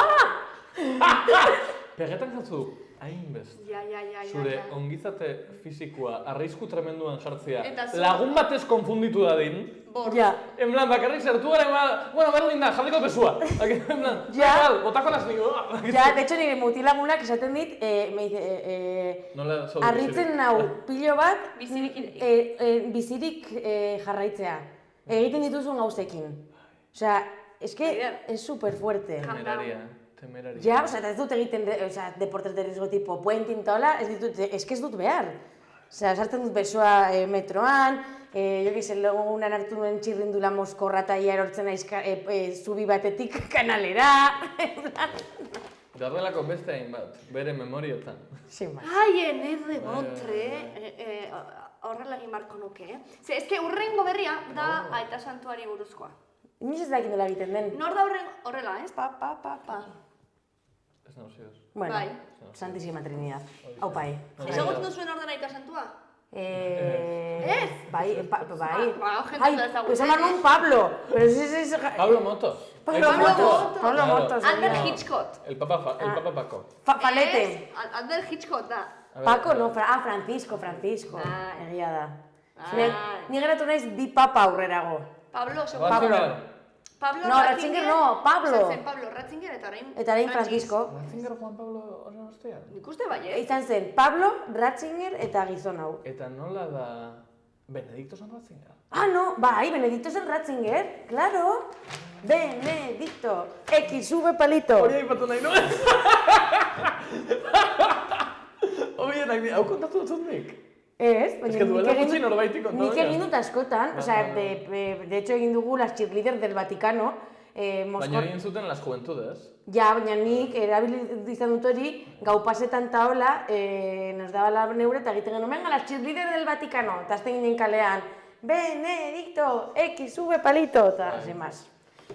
[SPEAKER 3] Pegetan jatzu? Hainbest.
[SPEAKER 1] Ja.
[SPEAKER 3] Zure ongizate fisikoa arrisku tremenduan jartzea.
[SPEAKER 1] Eta
[SPEAKER 3] Lagun batez konfunditu dadin.
[SPEAKER 1] Bor.
[SPEAKER 2] Ja.
[SPEAKER 3] En plan, bakarrik sartu gara, bueno, berdin da, jaldiko pesua. En plan, botako las nigo.
[SPEAKER 2] Ja, de hecho, nire mutilagunak esaten dit, me dice,
[SPEAKER 3] Nola zaude
[SPEAKER 2] harritzen nau pilo bat,
[SPEAKER 1] Bizirik
[SPEAKER 2] jarraitzea. Egiten dituzun gauzekin. Osea, es super fuerte.
[SPEAKER 3] Temeraria.
[SPEAKER 2] Ja, osea, ez dut egiten, deportes de riesgo tipo puenting eta hola, ez dut behar. Osea, sartzen dut besoa metroan, jo gizen lagunan hartu nuen txirrindula moskorra eta ia erortzen naiz zubi batetik kanalera.
[SPEAKER 3] Darrelako beste hainbat, bere memorietan.
[SPEAKER 2] Sin más.
[SPEAKER 1] Ai, ene botre, horrela egin barko nuke, Ze, eske urrengo berria da Aita Santuari buruzkoa.
[SPEAKER 2] Inoiz ez dakit nola egiten den.
[SPEAKER 1] Nor da horrela, ez? Pa.
[SPEAKER 3] Ez nauzioz.
[SPEAKER 2] Bueno,
[SPEAKER 1] Bai.
[SPEAKER 2] Santísima Trinidad. Aupai.
[SPEAKER 1] Ezagutzen duzuen orden Aita Santua?
[SPEAKER 2] Ez? Bai.
[SPEAKER 1] Jente
[SPEAKER 2] Ai,
[SPEAKER 1] da ezagutzen.
[SPEAKER 2] pues amar un Pablo. Pero es...
[SPEAKER 3] Pablo Motos.
[SPEAKER 2] Pablo Motos.
[SPEAKER 1] Albert Hitchcock.
[SPEAKER 3] El Papa Paco.
[SPEAKER 2] Palete.
[SPEAKER 1] Albert Hitchcock da.
[SPEAKER 2] Paco, no, Francisco. Egia da.
[SPEAKER 1] Ah.
[SPEAKER 2] Ni geratu naiz bi papa aurrerago.
[SPEAKER 1] Pablo, Pablo
[SPEAKER 2] No, Ratzinger no, Pablo.
[SPEAKER 1] Zen Pablo Ratzinger eta
[SPEAKER 2] orain Francisco.
[SPEAKER 3] Ratzinger Juan Pablo horren ostea?
[SPEAKER 1] Nik uste bai,
[SPEAKER 2] Izan zen Pablo, Ratzinger eta gizon hau.
[SPEAKER 3] Eta nola da Benedicto San Ratzinger?
[SPEAKER 2] Ah, no, bai, Benedicto zen Ratzinger, claro. Benedicto, XV palito.
[SPEAKER 3] Hori aipatu nahi nuen? Hau kontatu dut nik?
[SPEAKER 2] Ez,
[SPEAKER 3] baina
[SPEAKER 2] nik egin dut askotan, de hecho egin dugu las cheerleaders del Vaticano.
[SPEAKER 3] Baina egin zuten las juventudes.
[SPEAKER 2] Ja, baina nik erabili izan dut hori, gau pasetan eta hola, nos daba la neure eta egiten genuen, venga, las cheerleaders del Vaticano, eta azten ginen kalean, Benedicto, XV palito, eta sin más.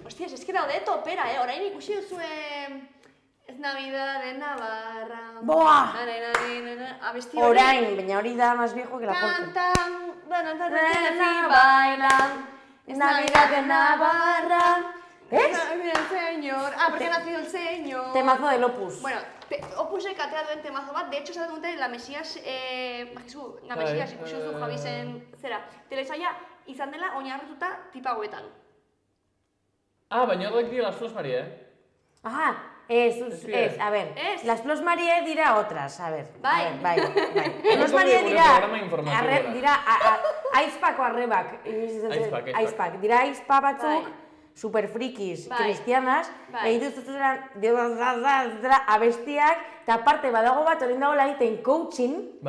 [SPEAKER 1] Hostias, es que daude topera, orain ikusi duzue... Ez Navidad de Navarra...
[SPEAKER 2] Boa!
[SPEAKER 1] Abesti hori...
[SPEAKER 2] Orain, baina hori da más viejo que la polka.
[SPEAKER 1] Bailan...
[SPEAKER 2] Es Navidad de Navarra... ¿Es?
[SPEAKER 1] El señor... porque ha nacido el señor...
[SPEAKER 2] Temazo del Opus.
[SPEAKER 1] Bueno, Opusek atea duen temazo bat, de hecho, esaten dute, la Mesias, ikusi duzu Javisen zera. Telesaia izan dela oinarrituta tipa hauetan.
[SPEAKER 3] Baina horrek dira las Flors Marie,
[SPEAKER 2] Ajá, a ver, las Flors Marie dira otras, a ver.
[SPEAKER 1] Bai.
[SPEAKER 2] Flors Marie dira aizpako arrebak, aizpak, dira aizpa batzuk, super frikis, cristianas, egin duzutera abestiak, eta aparte badago bat horien dago egiten coaching,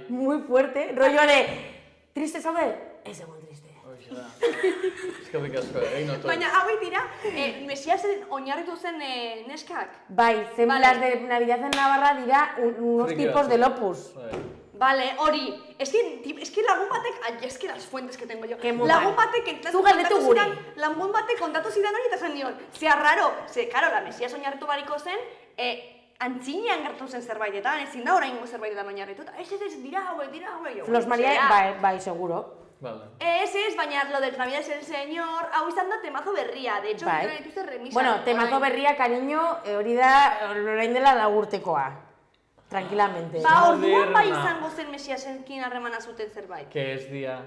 [SPEAKER 2] muy fuerte, rollo de, triste zaude? Ez egon triste.
[SPEAKER 3] Eskerrik asko, egin otu.
[SPEAKER 1] Baina hauek dira, Mesiasen oinarritu zen neskak.
[SPEAKER 2] Bai, las de Navidad en Navarra dira unos tipos del Opus.
[SPEAKER 1] Vale, hori. Es que lagun batek, es que las fuentes que tengo yo.
[SPEAKER 2] Lagun
[SPEAKER 1] batek kontatu zidan hori eta zen dion. Zea raro, karo, la Mesias oinarritu bariko zen, antzinean gertu zen zerbaitetan, ezin da oraingo zerbaitetan oinarrituta. Ez, dira hauek.
[SPEAKER 2] Flors Marie, bai, seguro.
[SPEAKER 1] Ez, baina lo del Navidad es el señor, hau izan da temazo berria, de hecho, dituzte remisa.
[SPEAKER 2] Bueno, temazo berria, cariño, hori da, orain dela lagurtekoa. Tranquilamente.
[SPEAKER 1] Orduan bai izango zen Mesiasenkin harremana zuten zerbait.
[SPEAKER 3] Que ez dia...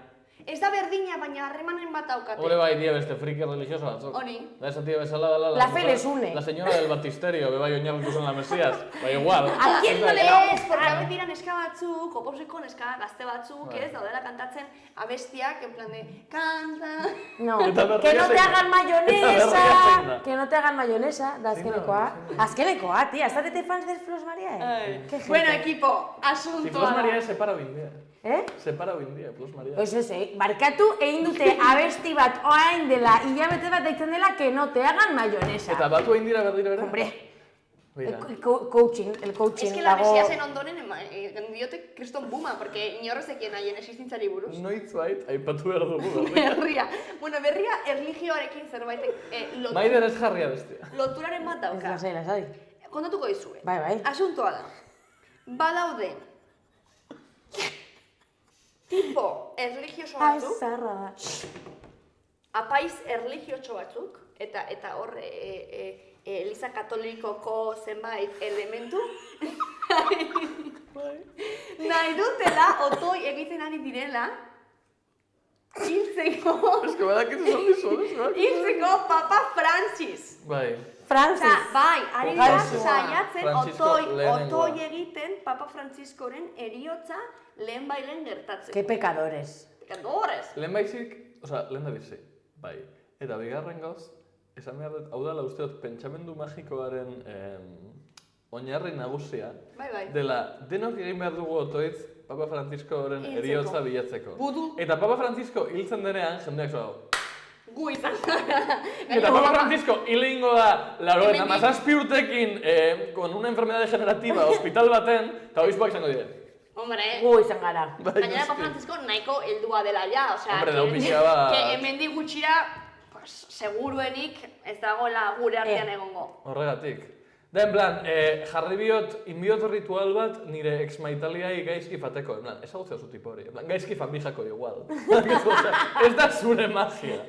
[SPEAKER 1] Ez da berdina, baina harremanen bat daukate.
[SPEAKER 3] Hore bai dia beste friki religioso batzuk.
[SPEAKER 1] Hori.
[SPEAKER 3] Da esan tía bezala dela
[SPEAKER 2] La fe les une.
[SPEAKER 3] La señora del baptisterio, bai oinarritu zen la Mesías. Bai igual.
[SPEAKER 2] ¿A quién no le
[SPEAKER 1] Ez, porque hau dira neska batzuk, oposiko neska gazte batzuk, ez, daudela kantatzen abestiak, en plan de, canta...
[SPEAKER 2] No,
[SPEAKER 3] Eta berria
[SPEAKER 2] que no te
[SPEAKER 3] zein da.
[SPEAKER 2] hagan
[SPEAKER 3] Eta berria zein
[SPEAKER 2] mayonesa,
[SPEAKER 3] da.
[SPEAKER 2] que no te hagan mayonesa, da azkenekoa.
[SPEAKER 3] zein da.
[SPEAKER 2] Azkenekoa, tia, ¿estate fans de Flos María? Qué gente.
[SPEAKER 1] Bueno, equipo,
[SPEAKER 3] Si
[SPEAKER 1] asuntoa
[SPEAKER 3] Plus
[SPEAKER 1] da.
[SPEAKER 3] María separa hoy en día.
[SPEAKER 2] Separa
[SPEAKER 3] hoy en día, Plus María.
[SPEAKER 2] Pues barkatu egin dute abesti bat orain dela, hilabete bat daitzen dela, que no te hagan mayonesa.
[SPEAKER 3] Eta batu egin dira berdiro ere?
[SPEAKER 2] Hombre,
[SPEAKER 3] Mira.
[SPEAKER 2] el coaching
[SPEAKER 1] Es que la
[SPEAKER 2] dago...
[SPEAKER 1] Mesiasen ondoren diote kriston buma, porque inorrez ekien haien existintzari buruz.
[SPEAKER 3] Noitzbait, aipatu behar dugu berria.
[SPEAKER 1] Berria. Bueno, berria erlijioarekin zerbait
[SPEAKER 3] Maider ez jarria bestia.
[SPEAKER 1] loturaren bat
[SPEAKER 2] Ez
[SPEAKER 1] dauka.
[SPEAKER 2] lasai.
[SPEAKER 1] Kontatuko dizue.
[SPEAKER 2] Bai.
[SPEAKER 1] Asuntoa da. Badaude tipo erlijioso batzuk,
[SPEAKER 2] Zarra da.
[SPEAKER 1] apaiz erlijioso batzuk, eta hor Eliza Katolikoko zenbait elementu, nahi dutela, otoi egiten ari direla, hiltzeko Papa Francis.
[SPEAKER 3] Bai.
[SPEAKER 2] Francis.
[SPEAKER 1] Bai, ari dira
[SPEAKER 2] Gaixoa.
[SPEAKER 1] saiatzen
[SPEAKER 3] Francisco lehenengoa.
[SPEAKER 1] otoi egiten Papa Franciscoren eriotza lehen bailen gertatzeko.
[SPEAKER 2] Qué pecadores.
[SPEAKER 1] Pecadores.
[SPEAKER 3] Lehen baizik, lehen da bizi, bai. Eta bigarren gauz, esan behar dut, hau dela uste dut pentsamendu magikoaren oinarri nagusia,
[SPEAKER 1] Bai.
[SPEAKER 3] dela denok egin behar dugu otoitz Papa Franciscoren
[SPEAKER 1] Hiltzeko.
[SPEAKER 3] eriotza bilatzeko.
[SPEAKER 1] Budu.
[SPEAKER 3] Eta Papa Francisco hiltzen denean, jendeak zo
[SPEAKER 1] Gu izan gara.
[SPEAKER 3] Eta Papa Francisco hil egingo da,
[SPEAKER 1] Hemendik.
[SPEAKER 3] 17 urtekin, con una enfermedad degenerativa, hospital baten, eta obispoak izango dira.
[SPEAKER 1] Hombre,
[SPEAKER 2] Gu izan gara.
[SPEAKER 1] gainera Papa Francisco nahiko heldua dela ja, osea,
[SPEAKER 3] Hombre, dau pixka bat.
[SPEAKER 1] que hemendik gutxira, pues, seguruenik ez dagoela gure artean egongo.
[SPEAKER 3] Horregatik. Da, en plan, jarri inbiot ritual bat nire ex-maitaliai gaizki fateko. En plan, ezagutzea zu tipo hori. En plan, gaizki famijako igual. Ez da zure magia.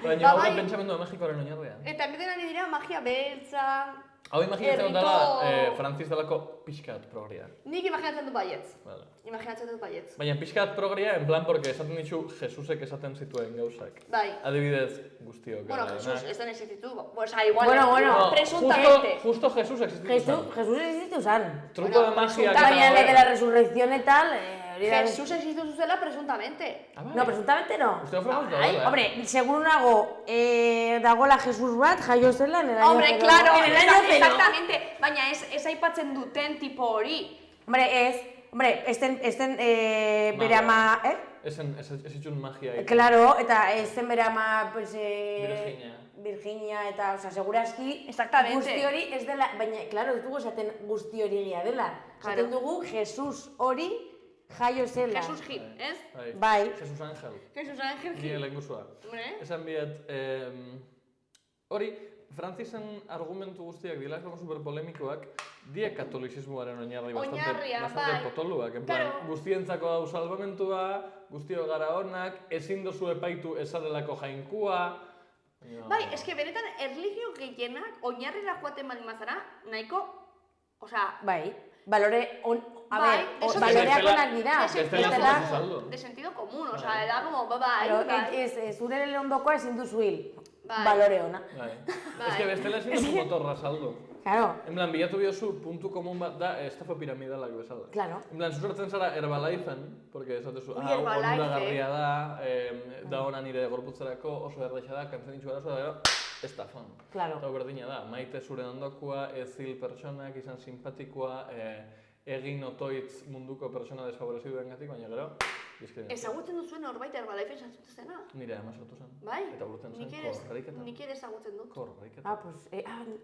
[SPEAKER 3] Baina
[SPEAKER 1] Ba, bai.
[SPEAKER 3] horren pentsamendu Mexikoaren oinarrean.
[SPEAKER 1] Eta emeten ari dira magia beltza,
[SPEAKER 3] Hau imaginatzen dut
[SPEAKER 1] Errito-
[SPEAKER 3] dela, Francis delako pixkat progria.
[SPEAKER 1] nik imaginatzen dut baietz.
[SPEAKER 3] Vale.
[SPEAKER 1] Imaginatzen dut baietz.
[SPEAKER 3] Baina pixkat progria, en plan, porque esaten ditu Jesusek esaten zituen gauzak.
[SPEAKER 1] Bai.
[SPEAKER 3] Adibidez, guztiok.
[SPEAKER 1] Bueno,
[SPEAKER 3] garaenak.
[SPEAKER 1] Jesús, ez den existitu, pues igual,
[SPEAKER 2] Bueno,
[SPEAKER 1] presuntamente.
[SPEAKER 3] Justo Jesús existitu zen.
[SPEAKER 2] Jesús existitu zan.
[SPEAKER 3] Truco
[SPEAKER 1] Bueno,
[SPEAKER 3] de magia.
[SPEAKER 2] Baina de la resurrección y tal... hori da-
[SPEAKER 1] Jesús existitu zuzela presuntamente.
[SPEAKER 3] Ah, bai.
[SPEAKER 2] No, presuntamente no.
[SPEAKER 3] Uste fue más
[SPEAKER 2] Ai, hombre, seguro nago, dagoela Jesus bat jaio zela en el año
[SPEAKER 1] Hombre,
[SPEAKER 2] cero.
[SPEAKER 1] claro,
[SPEAKER 2] En el año cero.
[SPEAKER 1] exactamente. Baina ez aipatzen duten tipo hori.
[SPEAKER 2] Hombre, esten bere ama,
[SPEAKER 3] Ez itxun magia.
[SPEAKER 2] Claro, eta esten bere ama, pues,
[SPEAKER 3] Virginia.
[SPEAKER 2] Virginia, eta, osea, segurazki,
[SPEAKER 1] Exactamente.
[SPEAKER 2] guzti hori ez dela, baina, claro, ez dugu esaten guzti hori egia dela. Esaten dugu, Jesus hori jaio zela.
[SPEAKER 1] Jesús Gil, ez?
[SPEAKER 2] Bai.
[SPEAKER 3] Jesus Ángel.
[SPEAKER 1] Jesús Ángel
[SPEAKER 3] Nire
[SPEAKER 1] Gil.
[SPEAKER 3] lehengusua.
[SPEAKER 1] Hombre,
[SPEAKER 3] Esan biet, hori, Francisen argumentu guztiak dilako superpolemikoak, die katolizismoaren oinarri
[SPEAKER 1] Oinarria,
[SPEAKER 3] bastante
[SPEAKER 1] bai.
[SPEAKER 3] potoluak. En plan,
[SPEAKER 1] Claro.
[SPEAKER 3] guztientzako hau salvamentua, guztio gara honak, ezin dozu epaitu ezarelako jainkua.
[SPEAKER 1] bai, eske benetan erlijio gehienak oinarrira joaten baldin bazara, nahiko, osea,
[SPEAKER 2] Bai, balore,
[SPEAKER 1] Bai, eso
[SPEAKER 2] baloreak
[SPEAKER 3] bestela-
[SPEAKER 2] onak dira.
[SPEAKER 3] bestela
[SPEAKER 2] Bestela-
[SPEAKER 3] ez saldo.
[SPEAKER 1] de sentido común, osea, da como, bai,
[SPEAKER 2] Pero
[SPEAKER 1] bai.
[SPEAKER 2] ez, zure ondokoa ezin duzu hil.
[SPEAKER 1] Bai.
[SPEAKER 2] Balore ona.
[SPEAKER 3] Bai.
[SPEAKER 1] Bai.
[SPEAKER 3] Ez que bestela ezin duzu motorra saldo.
[SPEAKER 2] Claro,
[SPEAKER 3] En plan, bilatu biozu puntu komun bat da estafa piramidalak bezala.
[SPEAKER 2] claro.
[SPEAKER 3] En plan, zuzertzen zara Herbalifeen, porque esatezu,
[SPEAKER 1] Ui,
[SPEAKER 3] onura
[SPEAKER 1] Herbalife,
[SPEAKER 3] garria da ona nire gorputzerako oso erraixa da, kantzen ditxu gara, da gero, estafon.
[SPEAKER 2] Claro.
[SPEAKER 3] Eta berdina da, maite zure ondokoa, ezil pertsonak, izan simpatikoa, egin otoitz munduko pertsona desfavoreziduaren gatik, baina gero, diskriminazio.
[SPEAKER 1] Ezagutzen duzuen norbait Herbalife sartu zena?
[SPEAKER 3] Nire ama sartu zen.
[SPEAKER 1] Bai?
[SPEAKER 3] Eta urten zen, korriketan.
[SPEAKER 1] Nik ere ezagutzen dut.
[SPEAKER 3] Korriketan.
[SPEAKER 2] Pues,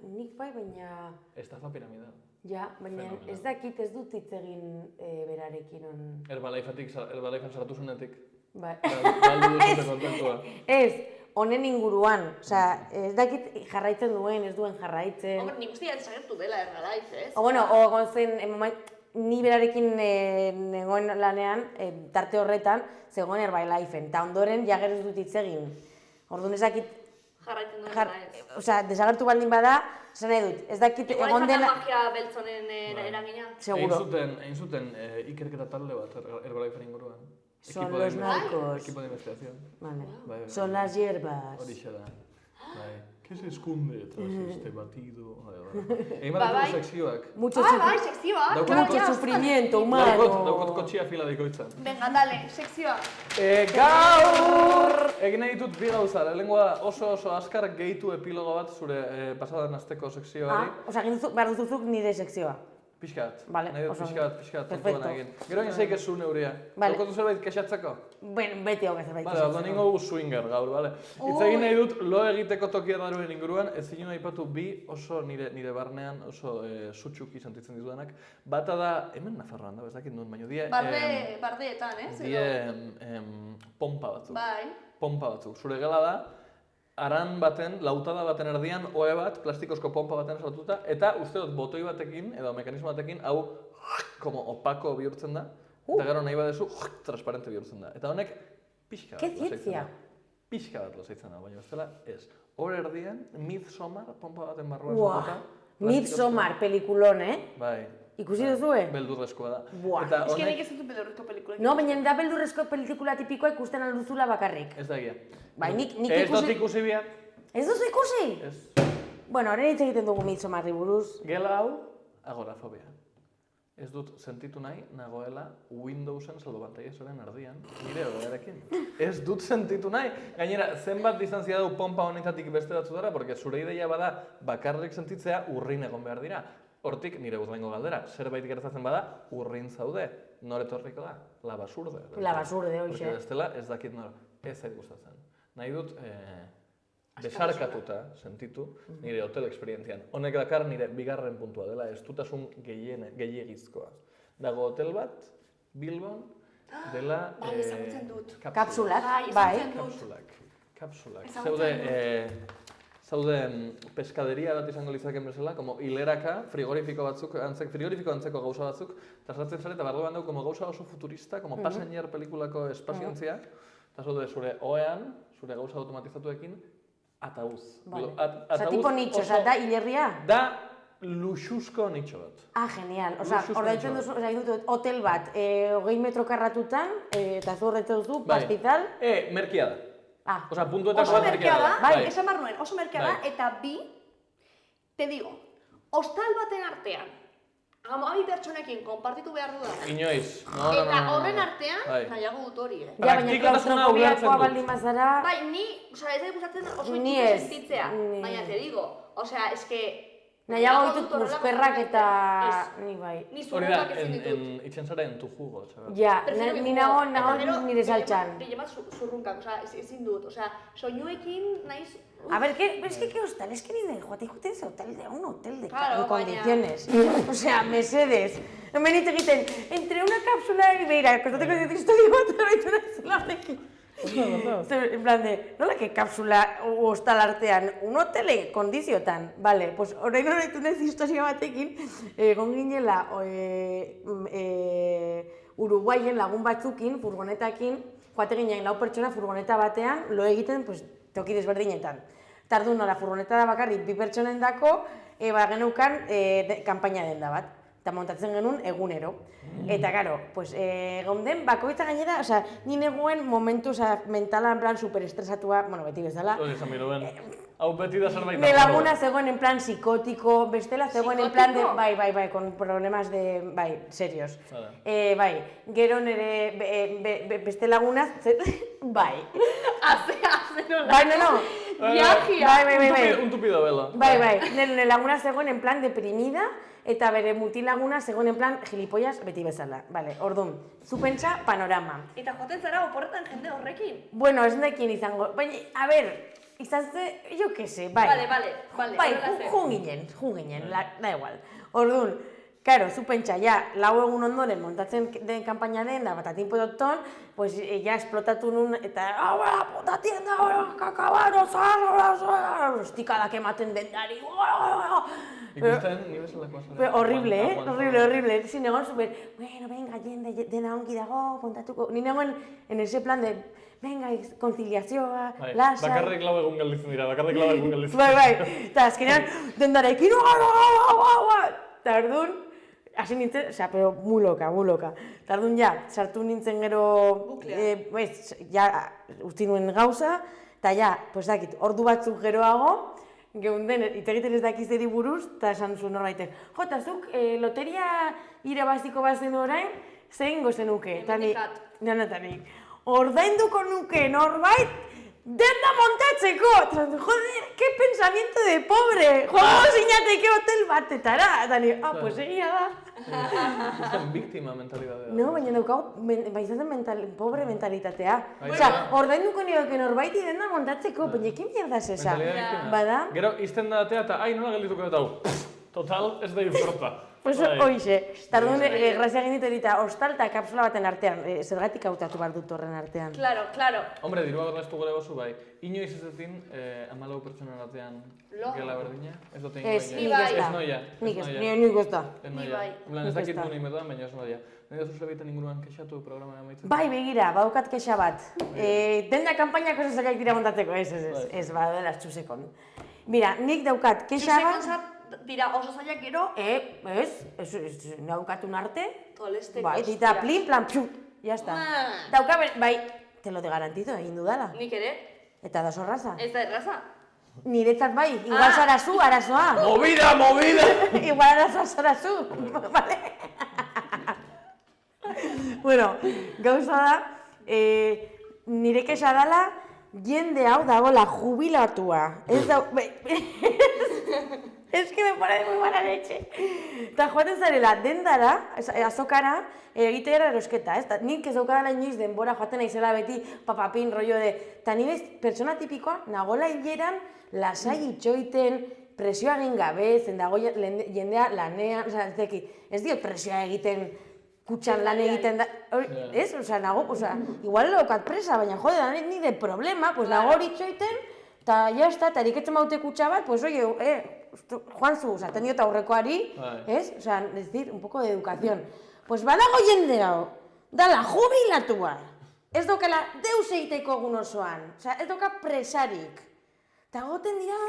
[SPEAKER 2] nik bai, baina...
[SPEAKER 3] Estafa piramidal.
[SPEAKER 2] Ja, baina
[SPEAKER 3] Fenomenal.
[SPEAKER 2] ez dakit ez dut hitz egin berarekin on...
[SPEAKER 3] Herbalifean sartu zenetik.
[SPEAKER 2] Bai.
[SPEAKER 3] Galdu duzute kontaktua.
[SPEAKER 2] Ez, honen inguruan, osea, ez dakit jarraitzen duen, ez duen jarraitzen.
[SPEAKER 1] Hombre, nik uste desagertu dela Herbalife, ez?
[SPEAKER 2] O bueno, o egon zen, ni berarekin negoen lanean, tarte horretan, zegoen Herbalifeen, eta ondoren ja gero ez dut hitz egin. Orduan ez dakit,
[SPEAKER 1] Jarraitzen duen ez.
[SPEAKER 2] osea, desagertu baldin bada, esan nahi dut, ez dakit
[SPEAKER 1] Igual
[SPEAKER 2] egon
[SPEAKER 1] izan da
[SPEAKER 2] dela...
[SPEAKER 1] magia beltzonen eragina.
[SPEAKER 2] Seguro.
[SPEAKER 3] Egin zuten ikerketa talde bat Herbalifeen inguruan.
[SPEAKER 2] Son los narcos.
[SPEAKER 3] Equipo de investigación.
[SPEAKER 2] Vale.
[SPEAKER 3] Bai, bai.
[SPEAKER 2] Son las hierbas.
[SPEAKER 3] Horixe da. Bai. ¿Qué se esconde tras este batido? Egin
[SPEAKER 1] Bai, bai.
[SPEAKER 3] bat sekzioak.
[SPEAKER 2] Mucho,
[SPEAKER 1] Bai, sekzioa.
[SPEAKER 3] Dauko
[SPEAKER 1] claro,
[SPEAKER 2] mucho
[SPEAKER 1] ja,
[SPEAKER 2] sufrimiento
[SPEAKER 3] Daukot
[SPEAKER 2] humano.
[SPEAKER 3] kotxia fila dikoitzan.
[SPEAKER 1] Venga, dale, sekzioa.
[SPEAKER 3] Gaur! Egin nahi ditut bi gauza. Lehenengoa oso azkar gehitu epilogo bat zure pasadan asteko sekzioari.
[SPEAKER 2] Osea, behar duzuzuk nire sekzioa.
[SPEAKER 3] Pixkat.
[SPEAKER 2] Vale,
[SPEAKER 3] Nahi dut
[SPEAKER 2] oso
[SPEAKER 3] pixkat
[SPEAKER 2] Perfecto.
[SPEAKER 3] tontuan egin. Gero egin zeik ez zu neuria.
[SPEAKER 2] Vale.
[SPEAKER 3] Daukotu zerbait kexatzeko?
[SPEAKER 2] Bueno, beti hau zerbait.
[SPEAKER 3] Bale, orduan ingo dugu swinger gaur, bale? Hitz egin nahi dut lo egiteko tokia daruen inguruan, ez zinen aipatu bi oso nire barnean oso sutsuki sentitzen ditudanak. Bata da, hemen Nafarroan da, ez dakit nuen, baino die...
[SPEAKER 1] Bardeetan,
[SPEAKER 3] pompa batzuk.
[SPEAKER 1] Bai.
[SPEAKER 3] Pompa batzuk. Zure gela da, aran baten, lautada baten erdian, ohe bat, plastikozko pompa baten salatuta, eta uste dut botoi batekin, edo mekanismo batekin, hau como opako bihurtzen da, eta gero nahi badezu, transparente bihurtzen da. Eta honek, pixka bat lasaitzen da. Pixka bat lasaitzen da, baina bestela ez. Hor erdian, Midsommar, pompa baten barruan salatuta.
[SPEAKER 2] Midsommar, pelikulon, Bai. Ikusi duzue?
[SPEAKER 3] Beldurrezkoa da.
[SPEAKER 2] Buah.
[SPEAKER 3] Eta
[SPEAKER 1] Ez que nik
[SPEAKER 3] honek,
[SPEAKER 1] ez dut beldurrezko pelikula.
[SPEAKER 2] No, baina da beldurrezko pelikula tipikoa ikusten alduzula bakarrik.
[SPEAKER 3] ez da egia.
[SPEAKER 2] Bai, nik
[SPEAKER 3] Ez dut
[SPEAKER 2] ikusi...
[SPEAKER 3] ikusi bia.
[SPEAKER 2] Ez duzu ikusi?
[SPEAKER 3] Ez.
[SPEAKER 2] Bueno, horren hitz egiten dugu Midsommarri buruz.
[SPEAKER 3] Gela hau, agorafobia. Ez dut sentitu nahi, nagoela Windowsen saldopantailaren erdian, nire hogearekin. Ez dut sentitu nahi. Gainera, zenbat distantzia dau pompa honetatik beste batzutara, porque zure ideia bada bakarrik sentitzea urrin egon behar dira. Hortik nire urrengo galdera, zerbait gertatzen bada, urrin zaude. Nor etorriko da? La basurde.
[SPEAKER 2] La basurde, hoxe.
[SPEAKER 3] Porque bestela ez dakit nor. Ez zait gustatzen. Nahi dut, besarkatuta sentitu nire hotel esperientzian. Honek dakar nire bigarren puntua dela, estutasun gehiegizkoa. Dago hotel bat, Bilbon, dela...
[SPEAKER 1] Bai, ezagutzen dut.
[SPEAKER 2] Kapsulak,
[SPEAKER 1] Bai,
[SPEAKER 2] bai.
[SPEAKER 1] ezagutzen dut.
[SPEAKER 3] Kapsulak.
[SPEAKER 1] Ezagutzen
[SPEAKER 3] Zaude peskaderia bat izango litzaken bezala, como hileraka, frigorifiko antzeko gauza batzuk, eta sartzen zare, eta barruan dugu gauza oso futurista, como Passenger pelikulako espaziontziak, eta zaude zure oean, zure gauza automatizatuekin, atauz.
[SPEAKER 2] Vale.
[SPEAKER 3] Atauz
[SPEAKER 2] tipo nitxo,
[SPEAKER 3] oso-
[SPEAKER 2] da hilerria?
[SPEAKER 3] Da luxuzko nitxo bat.
[SPEAKER 2] Ah, genial. Osa,
[SPEAKER 3] Luxuzko
[SPEAKER 2] ordaitzen
[SPEAKER 3] nitxo
[SPEAKER 2] duzu, dut, hotel bat, 20 metro karratutan, eta zu ordaitzen duzu, pastizal.
[SPEAKER 3] Merkia da.
[SPEAKER 2] Ah,
[SPEAKER 3] Osa, puntuetako
[SPEAKER 1] Oso
[SPEAKER 3] bat
[SPEAKER 1] merkea da,
[SPEAKER 2] Bai.
[SPEAKER 1] esan behar nuen, oso merkea da,
[SPEAKER 3] Bai.
[SPEAKER 1] eta bi, te digo, hostal baten artean, hamabi pertsonekin konpartitu behar du da.
[SPEAKER 3] Inoiz.
[SPEAKER 1] Eta horren artean,
[SPEAKER 3] Bai.
[SPEAKER 1] nahiago dut hori,
[SPEAKER 2] ja, baina
[SPEAKER 3] Praktikotasuna ulertzen
[SPEAKER 2] klaustrofobiakoa
[SPEAKER 3] dut.
[SPEAKER 2] baldin bazara...
[SPEAKER 1] Bai, ni, osea, ez da gustatzen oso
[SPEAKER 2] Ni
[SPEAKER 1] itxuko
[SPEAKER 2] ez,
[SPEAKER 1] sentitzea,
[SPEAKER 2] ni-
[SPEAKER 1] baina te digo, osea, eske...
[SPEAKER 2] Nahiago
[SPEAKER 1] dut
[SPEAKER 2] ditut
[SPEAKER 1] horrelako
[SPEAKER 2] musperrak
[SPEAKER 1] zerbait.
[SPEAKER 2] eta...
[SPEAKER 1] Ez,
[SPEAKER 2] Ni bai.
[SPEAKER 1] ni
[SPEAKER 3] Hori da,
[SPEAKER 1] zurrungak ezin ditut.
[SPEAKER 3] itzen zara en tu jugo, txabat.
[SPEAKER 2] Ja,
[SPEAKER 1] Prefiero
[SPEAKER 2] ni
[SPEAKER 1] mi
[SPEAKER 2] nago
[SPEAKER 1] jugo. Eta gero,
[SPEAKER 2] nire saltxan.
[SPEAKER 1] Pille bat zurrunkak, osea, ezin dut, osea, soinuekin naiz...
[SPEAKER 2] A ver, es que hostal, es que ni de joate ese hotel de un hotel de
[SPEAKER 1] Claro,
[SPEAKER 2] condiciones. O sea, Mercedes. Hemen hitz egiten, entre una cápsula y beira, kostatuko dut historia bat baitu nazilarekin. En plan de, nola que cápsula hostal artean, un hotel kondiziotan, vale, pues orain horretu nez historia batekin, egon ginela Uruguayen lagun batzukin, furgonetakin, joate ginen lau pertsona furgoneta batean, lo egiten, pues, toki desberdinetan. Tardun nola, furgoneta da bakarrik bi pertsonen dako, geneukan kanpaina denda bat. Eta montatzen genuen egunero. Eta, karo, pues, gaunden, bakoitza gainera, osea, ni neguen momentu, osea, mentala, en plan, superestresatua, bueno, beti bezala.
[SPEAKER 3] Hori esan miruen, hau beti da zerbait.
[SPEAKER 2] Me laguna zegoen en plan psicótico, bestela zegoen en plan de,
[SPEAKER 1] ¿Psicótico?
[SPEAKER 2] bai, con problemas de, serios.
[SPEAKER 3] Hala.
[SPEAKER 2] Bai, gero nire beste lagunaz, bai.
[SPEAKER 1] Hace nola.
[SPEAKER 2] Bai, no.
[SPEAKER 1] Viajia.
[SPEAKER 2] Bai.
[SPEAKER 3] Un tupido velo.
[SPEAKER 2] Bai, nire laguna zegoen en plan deprimida, eta bere mutilaguna zegoen en plan gilipollas beti bezala. Vale, orduan, zu pentsa panorama.
[SPEAKER 1] Eta joaten zara oporretan jende horrekin.
[SPEAKER 2] Bueno, ez nekin izango, baina, a ber, izan ze, jo que se, bai.
[SPEAKER 1] Vale.
[SPEAKER 2] Bai,
[SPEAKER 1] horrela zen.
[SPEAKER 2] jun ginen, da igual. Orduan, karo, zu pentsa, ja, lau egun ondoren montatzen den kanpaina den, da batatin pototon, pues ja esplotatu nun, eta, puta tienda, kakabanos, ostikadak ematen dendari,
[SPEAKER 3] Ikusten, ni bezalakoa zara.
[SPEAKER 2] Horrible. Zin egon super, bueno, venga, jende, dena ongi dago, kontatuko. Ni negoen, en ese plan de, venga, conciliazioa, lasai.
[SPEAKER 3] Bakarrik lau egun gelditzen dira,
[SPEAKER 2] Bai. Eta azkenean, dendarekin, eta orduan, hasi nintzen, osea, pero muy loca. Eta orduan ja, sartu nintzen gero, ja, utzi nuen gauza, eta ja, pues dakit, ordu batzuk geroago, geunden, hitz egiten ez dakizeri buruz, eta esan zuen norbaitek, jo, eta zuk loteria irabaziko bazen orain, zein gozenuke? Eta nik, ordainduko nuke norbait, denda montatzeko! Joder, qué pensamiento de pobre! Joder, zinateke hotel batetara! Eta ni, pues egia da.
[SPEAKER 3] Zuzten biktima mentalidadea.
[SPEAKER 2] No, baina daukagu, izaten pobre mentalitatea. Osea, ordainduko nioke norbaiti denda montatzeko, baina ekin mierda ez esa. Bada?
[SPEAKER 3] Gero, izten da datea eta, nola geldituko eta hau. Total, ez da importa.
[SPEAKER 2] Pues hoixe. Tardun, grazia genitu eta hostal eta kapsula baten artean. Zergatik hautatu behar dut horren artean.
[SPEAKER 1] Claro.
[SPEAKER 3] Hombre, dirua gorraztu gure gozu bai. Inoiz ez ezin, 14 pertsonen artean gela berdina? Ez dut egin
[SPEAKER 2] Ez noia. Nik ez da.
[SPEAKER 3] Ez dakit du nahi meduan, baina ez noia. Nahi da zuzabiten inguruan kexatu programan amaitzen?
[SPEAKER 2] Bai, begira, badukat kexa bat. Denda kanpainak oso zailak dira montatzeko, ez, badela txusekon. Mira, nik daukat kexa bat...
[SPEAKER 1] Dira, oso zailak gero?
[SPEAKER 2] Daukatun arte.
[SPEAKER 1] Toleste
[SPEAKER 2] bai, dita plin, plan, piu, jazta. Dauka, bai, te lo de garantizo, egin dudala.
[SPEAKER 1] Nik ere.
[SPEAKER 2] Eta da oso erraza.
[SPEAKER 1] Ez da erraza.
[SPEAKER 2] Niretzat bai, igual zara zu, arazoa.
[SPEAKER 3] Movida!
[SPEAKER 2] Igual arazoa zara zu, vale? Bueno, gauza da, nire kexa dala, jende hau dagoela jubilatua. Ez da, es que me pone de muy mala leche. Eta joaten zarela, dendara, azokara, egitera erosketa, ez? Nik ez daukadala inoiz denbora joaten naizela beti papapin, rollo de... Eta nire pertsona tipikoa, nagola hileran, lasai itxoiten, presioa egin gabe, zendago jendea lanean, ez diot presioa egiten, kutxan lan egiten da... Ez? Osa, nago, igual daukat presa, baina jode, da nire problema, pues nago hori itxoiten, eta jazta, eta eriketzen baute kutxa bat, pues oye, Juan zu, ten diot aurrekoari, ez? Osa, ez dir, un poco de educación. Pues badago jende hau, dala jubilatua. Ez daukala deus egiteko egun osoan, osa, ez dauka presarik. Eta goten dira...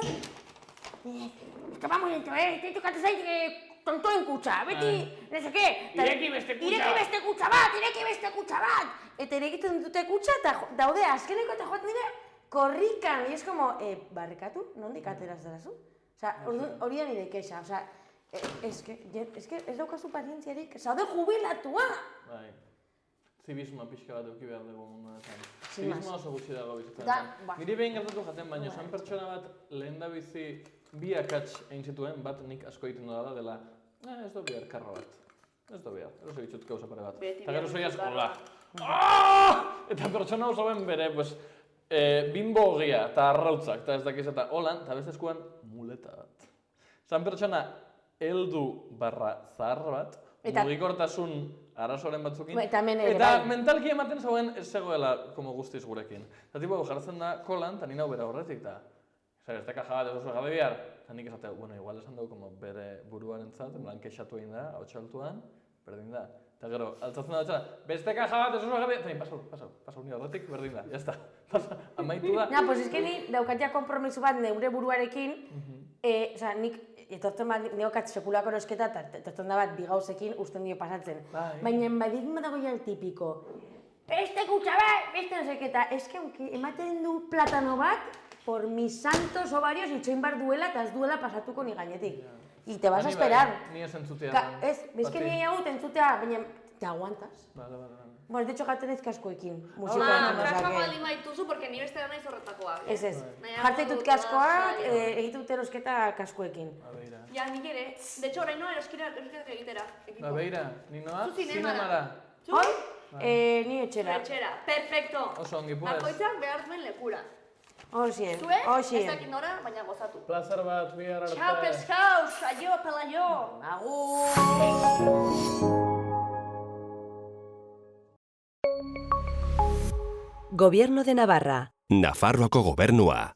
[SPEAKER 2] Es que vamos dentro, te tokatu zait tontoen kutxa, beti, nezeke...
[SPEAKER 3] Ireki beste kutxa bat!
[SPEAKER 2] Ireki beste kutxa bat! Eta irekiten dute kutxa, eta daude azkeneko eta joaten dira korrikan. Y es como, barrekatu, nondik ateraz dara zu? Osa, hori da nire kexa, osa, ez ez daukazu pazientziarik, zaude jubilatua!
[SPEAKER 3] Bai, zibismoa pixka bat eduki behar dugu munduetan. Zibismoa oso gutxi dago bizitzen. Niri behin gertatu jaten, baina san pertsona bat lehen da bizi bi akats egin zituen, bat nik asko egiten dela, ez do behar karro bat. Ez do behar, eroso egitut kauza pare bat. Eta gero zoi asko, eta pertsona oso ben bere, bimbo ogia eta arrautzak, eta ez dakiz eta holan, eta beste eskuan muleta bat. Zan pertsona heldu barra zahar bat, mugikortasun arazoaren batzukin, eta mentalki ematen zauen ez zegoela guztiz gurekin. Eta tipo, jartzen da kolan, eta nina bera horretik, eta ez da kaja bat ez oso gabe bihar, eta nik esateu, igual esan dugu bere buruaren zat, en plan kexatu egin da, hau txaltuan, berdin da. Eta gero, altzatzen da batxala, beste kaja bat ez oso gabe, eta pasau, ni horretik berdin da, jazta. Amaitu da.
[SPEAKER 2] Na, pues eski ni daukatia kompromisu bat neure buruarekin, oza, nik etortzen bat neokat sekulako erosketa, eta etortzen da bat bi gauzekin usten dio pasatzen. Baina badik dago ja el tipiko. Beste kutxa bat, beste no seketa, eski ematen du platano bat, por mis santos ovarios itxoin bar duela eta ez duela pasatuko ni gainetik. Y te vas a esperar.
[SPEAKER 3] Ni ez entzutea.
[SPEAKER 2] Ez que ni hau entzutea, baina te aguantas.
[SPEAKER 3] Vale.
[SPEAKER 2] Bueno, de hecho, jaten ez kaskoekin.
[SPEAKER 1] Kaskoa baldin baituzu, porque ni beste naiz horretakoa.
[SPEAKER 2] Ez. Jartzen dut kaskoak, egiten dut erosketa kaskoekin.
[SPEAKER 1] Ja, nik ere. De hecho, orain noa erosketak egitera.
[SPEAKER 3] Beira, ni noa zinemara.
[SPEAKER 1] Hoi?
[SPEAKER 2] Ni etxera.
[SPEAKER 1] Perfecto.
[SPEAKER 3] Oso ongi, puez.
[SPEAKER 1] Bakoitzak behar duen lekura.
[SPEAKER 2] Hoxien.
[SPEAKER 1] Ez dakit nora, baina gozatu.
[SPEAKER 3] Plazer bat, bihar arte.
[SPEAKER 1] Txau, pescaus! Aio, pelaio!
[SPEAKER 2] Agur!
[SPEAKER 4] Gobierno de Navarra.
[SPEAKER 5] Nafarroako gobernua.